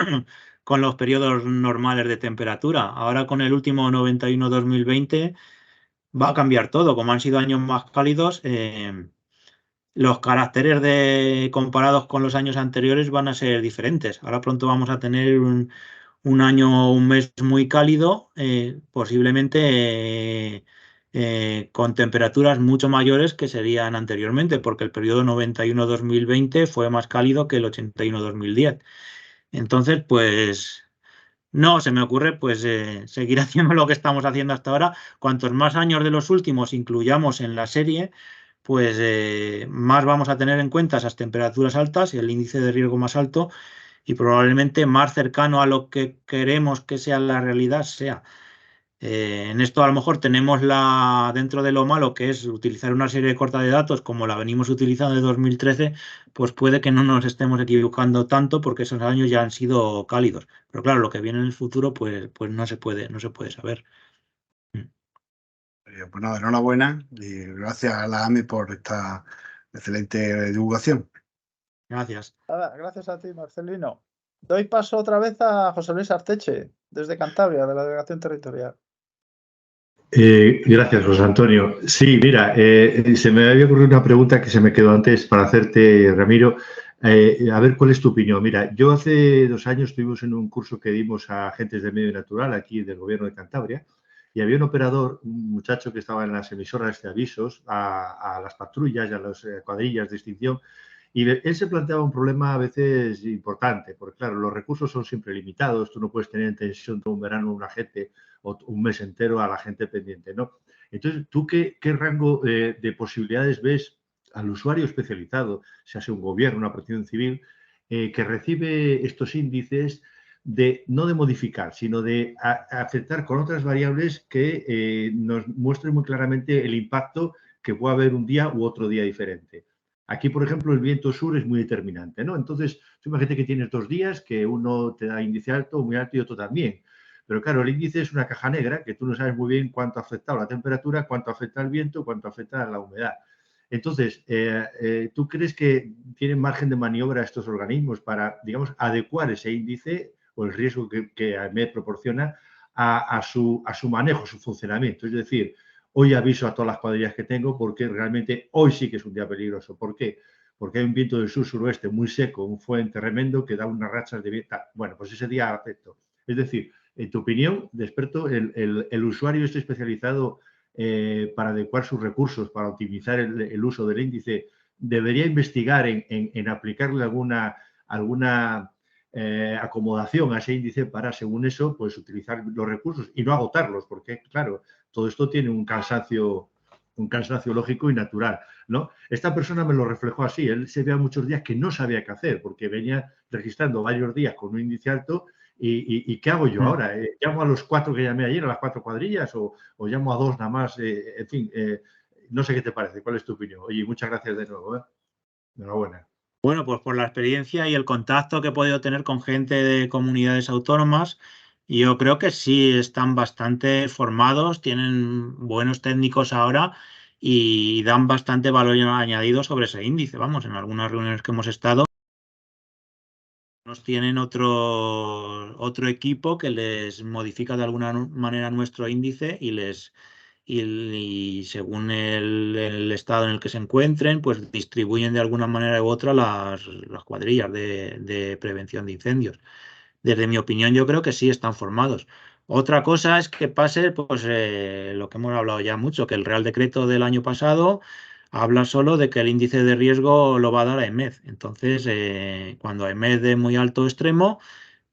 con los periodos normales de temperatura. Ahora con el último 91-2020 va a cambiar todo. Como han sido años más cálidos, los caracteres comparados con los años anteriores van a ser diferentes. Ahora pronto vamos a tener un mes muy cálido, posiblemente con temperaturas mucho mayores que serían anteriormente, porque el periodo 91-2020 fue más cálido que el 81-2010. Entonces, pues no, se me ocurre pues seguir haciendo lo que estamos haciendo hasta ahora. Cuantos más años de los últimos incluyamos en la serie, pues más vamos a tener en cuenta esas temperaturas altas y el índice de riesgo más alto, y probablemente más cercano a lo que queremos que sea la realidad sea. En esto a lo mejor tenemos dentro de lo malo, que es utilizar una serie corta de datos como la venimos utilizando de 2013, pues puede que no nos estemos equivocando tanto porque esos años ya han sido cálidos. Pero claro, lo que viene en el futuro pues no se puede saber.
Pues nada, enhorabuena y gracias a la AME por esta excelente divulgación.
Gracias.
Nada, gracias a ti, Marcelino. Doy paso otra vez a José Luis Arteche, desde Cantabria, de la Delegación Territorial.
Gracias, José Antonio. Sí, mira, se me había ocurrido una pregunta que se me quedó antes para hacerte, Ramiro. A ver, ¿cuál es tu opinión? Mira, yo hace 2 años estuvimos en un curso que dimos a agentes del medio natural aquí del Gobierno de Cantabria, y había un operador, un muchacho que estaba en las emisoras de avisos a las patrullas y a las cuadrillas de extinción, y él se planteaba un problema a veces importante, porque claro, los recursos son siempre limitados, tú no puedes tener en tensión todo un verano un agente o un mes entero a la gente pendiente, ¿no? Entonces, ¿tú qué rango de posibilidades ves al usuario especializado, sea un gobierno, una protección civil, que recibe estos índices no de modificar, sino de aceptar con otras variables que nos muestren muy claramente el impacto que puede haber un día u otro día diferente? Aquí, por ejemplo, el viento sur es muy determinante, ¿no? Entonces, imagínate que tienes 2 días, que uno te da índice alto, muy alto y otro también. Pero claro, el índice es una caja negra que tú no sabes muy bien cuánto ha afectado la temperatura, cuánto afecta el viento, cuánto afecta la humedad. Entonces, ¿tú crees que tienen margen de maniobra estos organismos para, digamos, adecuar ese índice o el riesgo que AEMET proporciona a su manejo, su funcionamiento? Es decir, hoy aviso a todas las cuadrillas que tengo porque realmente hoy sí que es un día peligroso. ¿Por qué? Porque hay un viento del sur-suroeste muy seco, un fuerte tremendo que da unas rachas de viento. Bueno, pues ese día afecto. Es decir, en tu opinión, de experto, el usuario este especializado para adecuar sus recursos, para optimizar el uso del índice, debería investigar en aplicarle alguna acomodación a ese índice para, según eso, pues utilizar los recursos y no agotarlos, porque, claro, todo esto tiene un cansancio un cansancio lógico y natural, ¿no? Esta persona me lo reflejó así. Él se veía muchos días que no sabía qué hacer porque venía registrando varios días con un índice alto y ¿qué hago yo ahora? ¿Llamo a los 4 que llamé ayer, a las 4 cuadrillas o llamo a 2 nada más? En fin, no sé qué te parece. ¿Cuál es tu opinión? Oye, muchas gracias de nuevo. Enhorabuena.
Bueno, pues por la experiencia y el contacto que he podido tener con gente de comunidades autónomas, yo creo que sí están bastante formados, tienen buenos técnicos ahora y dan bastante valor añadido sobre ese índice. Vamos, en algunas reuniones que hemos estado, nos tienen otro equipo que les modifica de alguna manera nuestro índice y según el estado en el que se encuentren, pues distribuyen de alguna manera u otra las cuadrillas de prevención de incendios. Desde mi opinión, yo creo que sí están formados. Otra cosa es que pase, pues lo que hemos hablado ya mucho, que el Real Decreto del año pasado habla solo de que el índice de riesgo lo va a dar a EMED. Entonces, cuando EMED de muy alto extremo,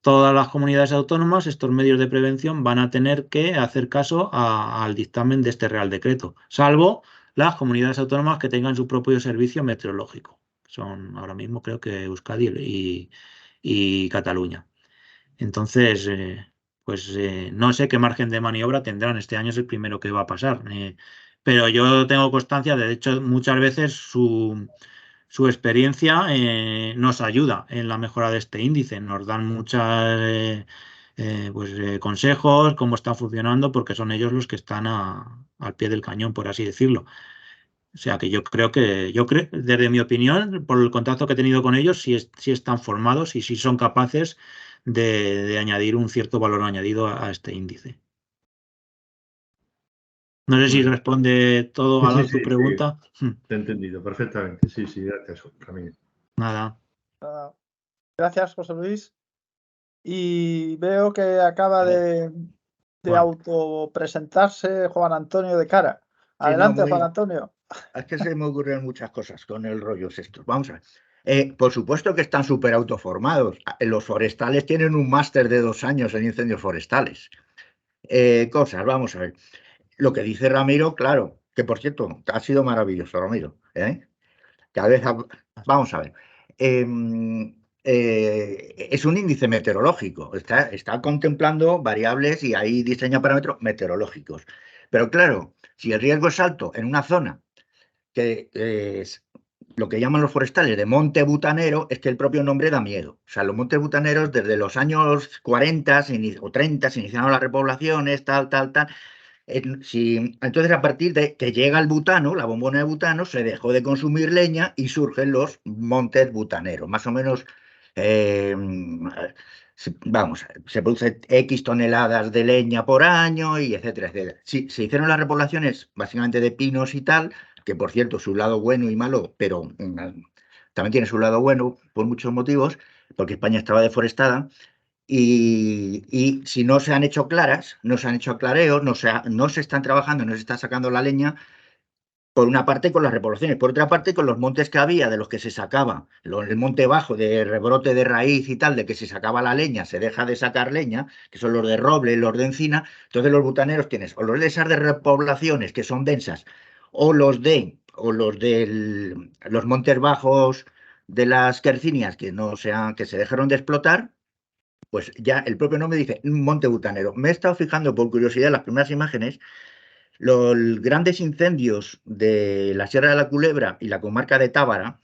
todas las comunidades autónomas, estos medios de prevención, van a tener que hacer caso al dictamen de este Real Decreto, salvo las comunidades autónomas que tengan su propio servicio meteorológico. Son ahora mismo creo que Euskadi y Cataluña. Entonces, pues no sé qué margen de maniobra tendrán. Este año es el primero que va a pasar. Pero yo tengo constancia, de hecho, muchas veces su experiencia nos ayuda en la mejora de este índice. Nos dan muchos consejos, cómo está funcionando, porque son ellos los que están al pie del cañón, por así decirlo. O sea que yo creo, desde mi opinión, por el contacto que he tenido con ellos, sí están formados y sí son capaces de añadir un cierto valor añadido a este índice. No sé si responde todo a tu pregunta.
Sí. Te he entendido perfectamente. Sí, gracias, Ramiro.
Nada.
Gracias, José Luis. Y veo que acaba de autopresentarse Juan Antonio de Cara. Adelante, sí, no, Juan Antonio.
Es que se me ocurren muchas cosas con el rollo estos. Vamos a ver. Por supuesto que están súper autoformados. Los forestales tienen un máster de 2 años en incendios forestales. Cosas, vamos a ver. Lo que dice Ramiro, claro, que por cierto, ha sido maravilloso, Ramiro. Cada vez, vamos a ver. Es un índice meteorológico, está contemplando variables y ahí diseña parámetros meteorológicos. Pero claro, si el riesgo es alto en una zona que es lo que llaman los forestales de monte butanero, es que el propio nombre da miedo. O sea, los montes butaneros desde los años 40 o 30 se iniciaron las repoblaciones, tal. Entonces, a partir de que llega el butano, la bombona de butano, se dejó de consumir leña y surgen los montes butaneros. Más o menos, se producen X toneladas de leña por año y etcétera, etcétera. Sí, se hicieron las repoblaciones básicamente de pinos y tal, que por cierto, su lado bueno y malo, pero también tiene su lado bueno por muchos motivos, porque España estaba deforestada. Y si no se han hecho claras, no se han hecho aclareos, no se están trabajando, no se está sacando la leña, por una parte con las repoblaciones, por otra parte con los montes que había, de los que se sacaba, el monte bajo de rebrote de raíz y tal, de que se sacaba la leña, se deja de sacar leña, que son los de roble, los de encina. Entonces los butaneros tienes o los de esas de repoblaciones que son densas, o los de los montes bajos de las quercinias que se dejaron de explotar. Pues ya el propio nombre dice monte butanero. Me he estado fijando por curiosidad en las primeras imágenes. Los grandes incendios de la Sierra de la Culebra y la comarca de Tábara,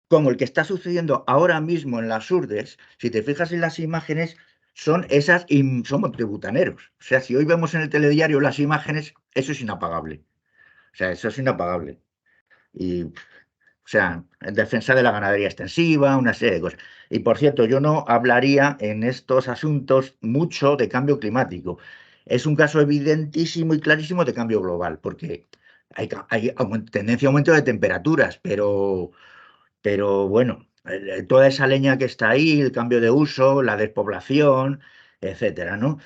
como el que está sucediendo ahora mismo en las Urdes, si te fijas en las imágenes, son montebutaneros. O sea, si hoy vemos en el telediario las imágenes, eso es inapagable. O sea, eso es inapagable. O sea, en defensa de la ganadería extensiva, una serie de cosas. Y por cierto, yo no hablaría en estos asuntos mucho de cambio climático. Es un caso evidentísimo y clarísimo de cambio global, porque hay tendencia a aumento de temperaturas, pero bueno, toda esa leña que está ahí, el cambio de uso, la despoblación, etcétera, ¿no?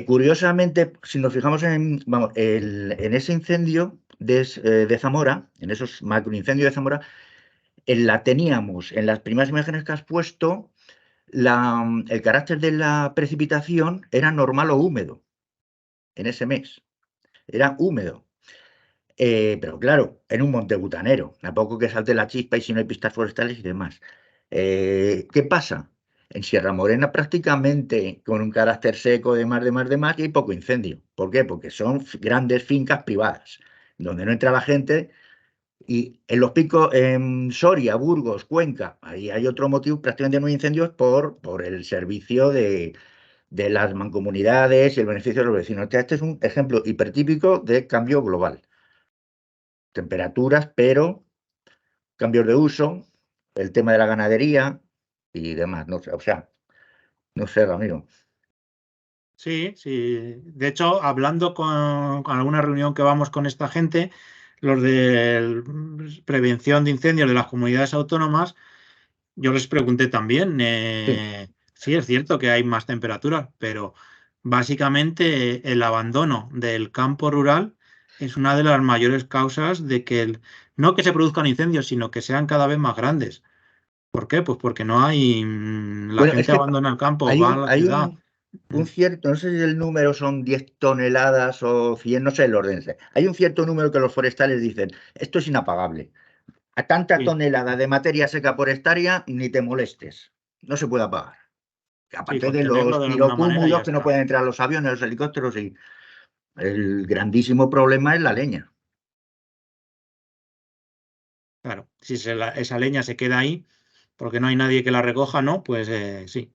Curiosamente, si nos fijamos en ese incendio de Zamora, en esos macroincendios de Zamora, teníamos en las primeras imágenes que has puesto, el carácter de la precipitación era normal o húmedo en ese mes. Era húmedo. Pero claro, en un monte butanero, tampoco que salte la chispa y si no hay pistas forestales y demás. ¿Qué pasa? En Sierra Morena prácticamente con un carácter seco, demás, y hay poco incendio. ¿Por qué? Porque son grandes fincas privadas, donde no entra la gente. Y en los picos, en Soria, Burgos, Cuenca, ahí hay otro motivo, prácticamente no hay incendios por el servicio de las mancomunidades y el beneficio de los vecinos. Este es un ejemplo hipertípico de cambio global. Temperaturas, pero cambios de uso, el tema de la ganadería y demás. No sé, o sea, no sé, Ramiro.
Sí, sí. De hecho, hablando con alguna reunión que vamos con esta gente, los de prevención de incendios de las comunidades autónomas, yo les pregunté también, sí, es cierto que hay más temperaturas, pero básicamente el abandono del campo rural es una de las mayores causas de que no que se produzcan incendios, sino que sean cada vez más grandes. ¿Por qué? Pues porque no hay, la
Bueno, es
gente
que
abandona el campo,
hay
va a la ciudad.
un cierto, no sé si el número son 10 toneladas o 100, no sé el orden. Hay un cierto número que los forestales dicen, esto es inapagable. A tanta
Sí,
tonelada de materia seca por hectárea, ni te molestes. No se puede apagar.
sí,
Aparte de
contenerlo
los
de alguna manera y ya
pirocúmulos que no
está.
pueden entrar los aviones, los helicópteros, y el grandísimo problema es la leña.
Claro, si esa leña se queda ahí porque no hay nadie que la recoja, ¿no? Pues sí.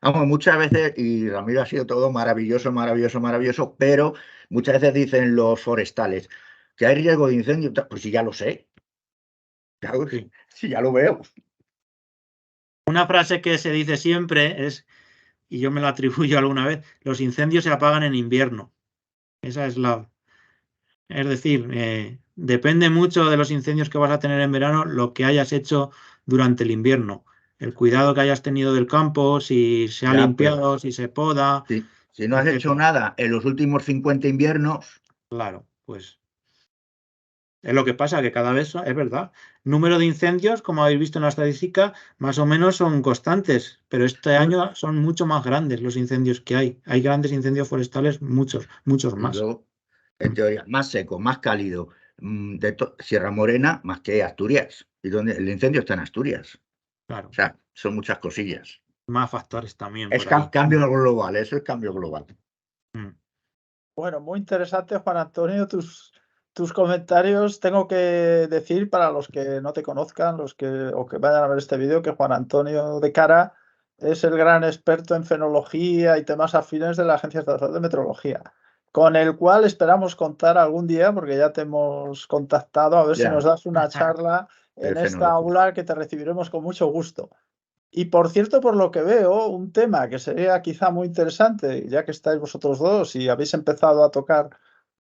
Vamos, muchas veces, y Ramiro ha sido todo maravilloso, maravilloso, maravilloso, pero muchas veces dicen los forestales que hay riesgo de incendio. Pues sí, ya lo sé. Claro,
Sí.
sí, ya lo veo.
Una frase que se dice siempre es, y yo me la atribuyo alguna vez, los incendios se apagan en invierno. Esa es la... Es decir, depende mucho de los incendios que vas a tener en verano lo que hayas hecho durante el invierno. El cuidado que hayas tenido del campo, si se ha
Ya, pero
limpiado, si se poda,
si no has hecho
etcétera.
nada en los últimos 50 inviernos,
Claro, pues es lo que pasa, que cada vez, es verdad, número de incendios, como habéis visto en la estadística, más o menos son constantes, pero este
bueno,
año son mucho más grandes los incendios que hay. Hay grandes incendios forestales, muchos, muchos
y
más.
luego, en teoría, más seco, más cálido, Sierra Morena más que Asturias. Y donde el incendio está en Asturias. O
Claro,
sea, son muchas cosillas.
más factores también
Es
por ahí.
cambio global, eso es cambio global.
Mm.
Bueno, muy interesante, Juan Antonio, tus comentarios. Tengo que decir para los que no te conozcan, o que vayan a ver este vídeo, que Juan Antonio de Cara es el gran experto en fenología y temas afines de la Agencia Estatal de Meteorología, con el cual esperamos contar algún día, porque ya te hemos contactado, a ver si
Ya,
nos das una charla
de
en esta
fenología.
aula que te recibiremos con mucho gusto. Y por cierto, por lo que veo, un tema que sería quizá muy interesante, ya que estáis vosotros dos y habéis empezado a tocar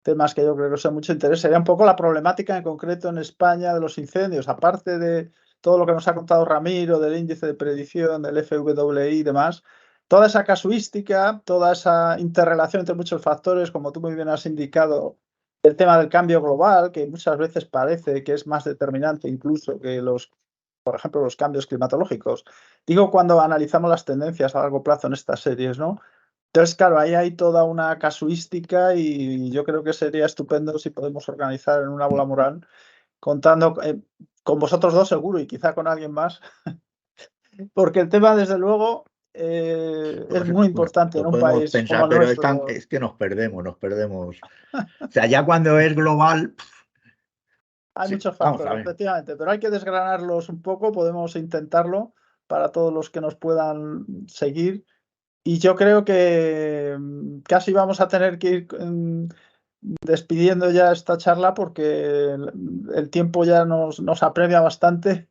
temas que yo creo que os de mucho interés, sería un poco la problemática en concreto en España de los incendios, aparte de todo lo que nos ha contado Ramiro, del índice de predicción, del FWI y demás, toda esa casuística, toda esa interrelación entre muchos factores, como tú muy bien has indicado, el tema del cambio global, que muchas veces parece que es más determinante incluso que por ejemplo, los cambios climatológicos. Digo cuando analizamos las tendencias a largo plazo en estas series, ¿no? Entonces, claro, ahí hay toda una casuística y yo creo que sería estupendo si podemos organizar en una aula moral, contando con vosotros dos seguro y quizá con alguien más, porque el tema, desde luego, es muy
Bueno,
importante en
lo
un
podemos
país como
pensar,
el
pero
nuestro.
es que nos perdemos, nos perdemos. O sea, ya cuando es global,
Hay
sí,
muchos
vamos a
factores,
ver.
efectivamente, pero hay que desgranarlos un poco, podemos intentarlo para todos los que nos puedan seguir. Y yo creo que casi vamos a tener que ir despidiendo ya esta charla porque el tiempo ya nos apremia bastante.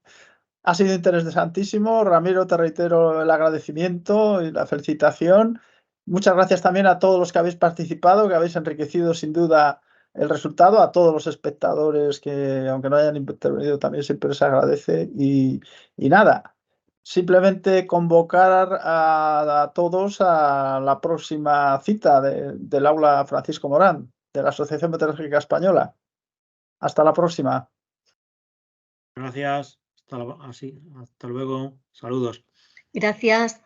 Ha sido interesantísimo. Ramiro, te reitero el agradecimiento y la felicitación. Muchas gracias también a todos los que habéis participado, que habéis enriquecido sin duda el resultado, a todos los espectadores que, aunque no hayan intervenido, también siempre se agradece. Y nada, simplemente convocar a todos a la próxima cita del aula Francisco Morán, de la Asociación Meteorológica Española. Hasta la próxima.
Gracias. Hasta luego. Saludos.
Gracias.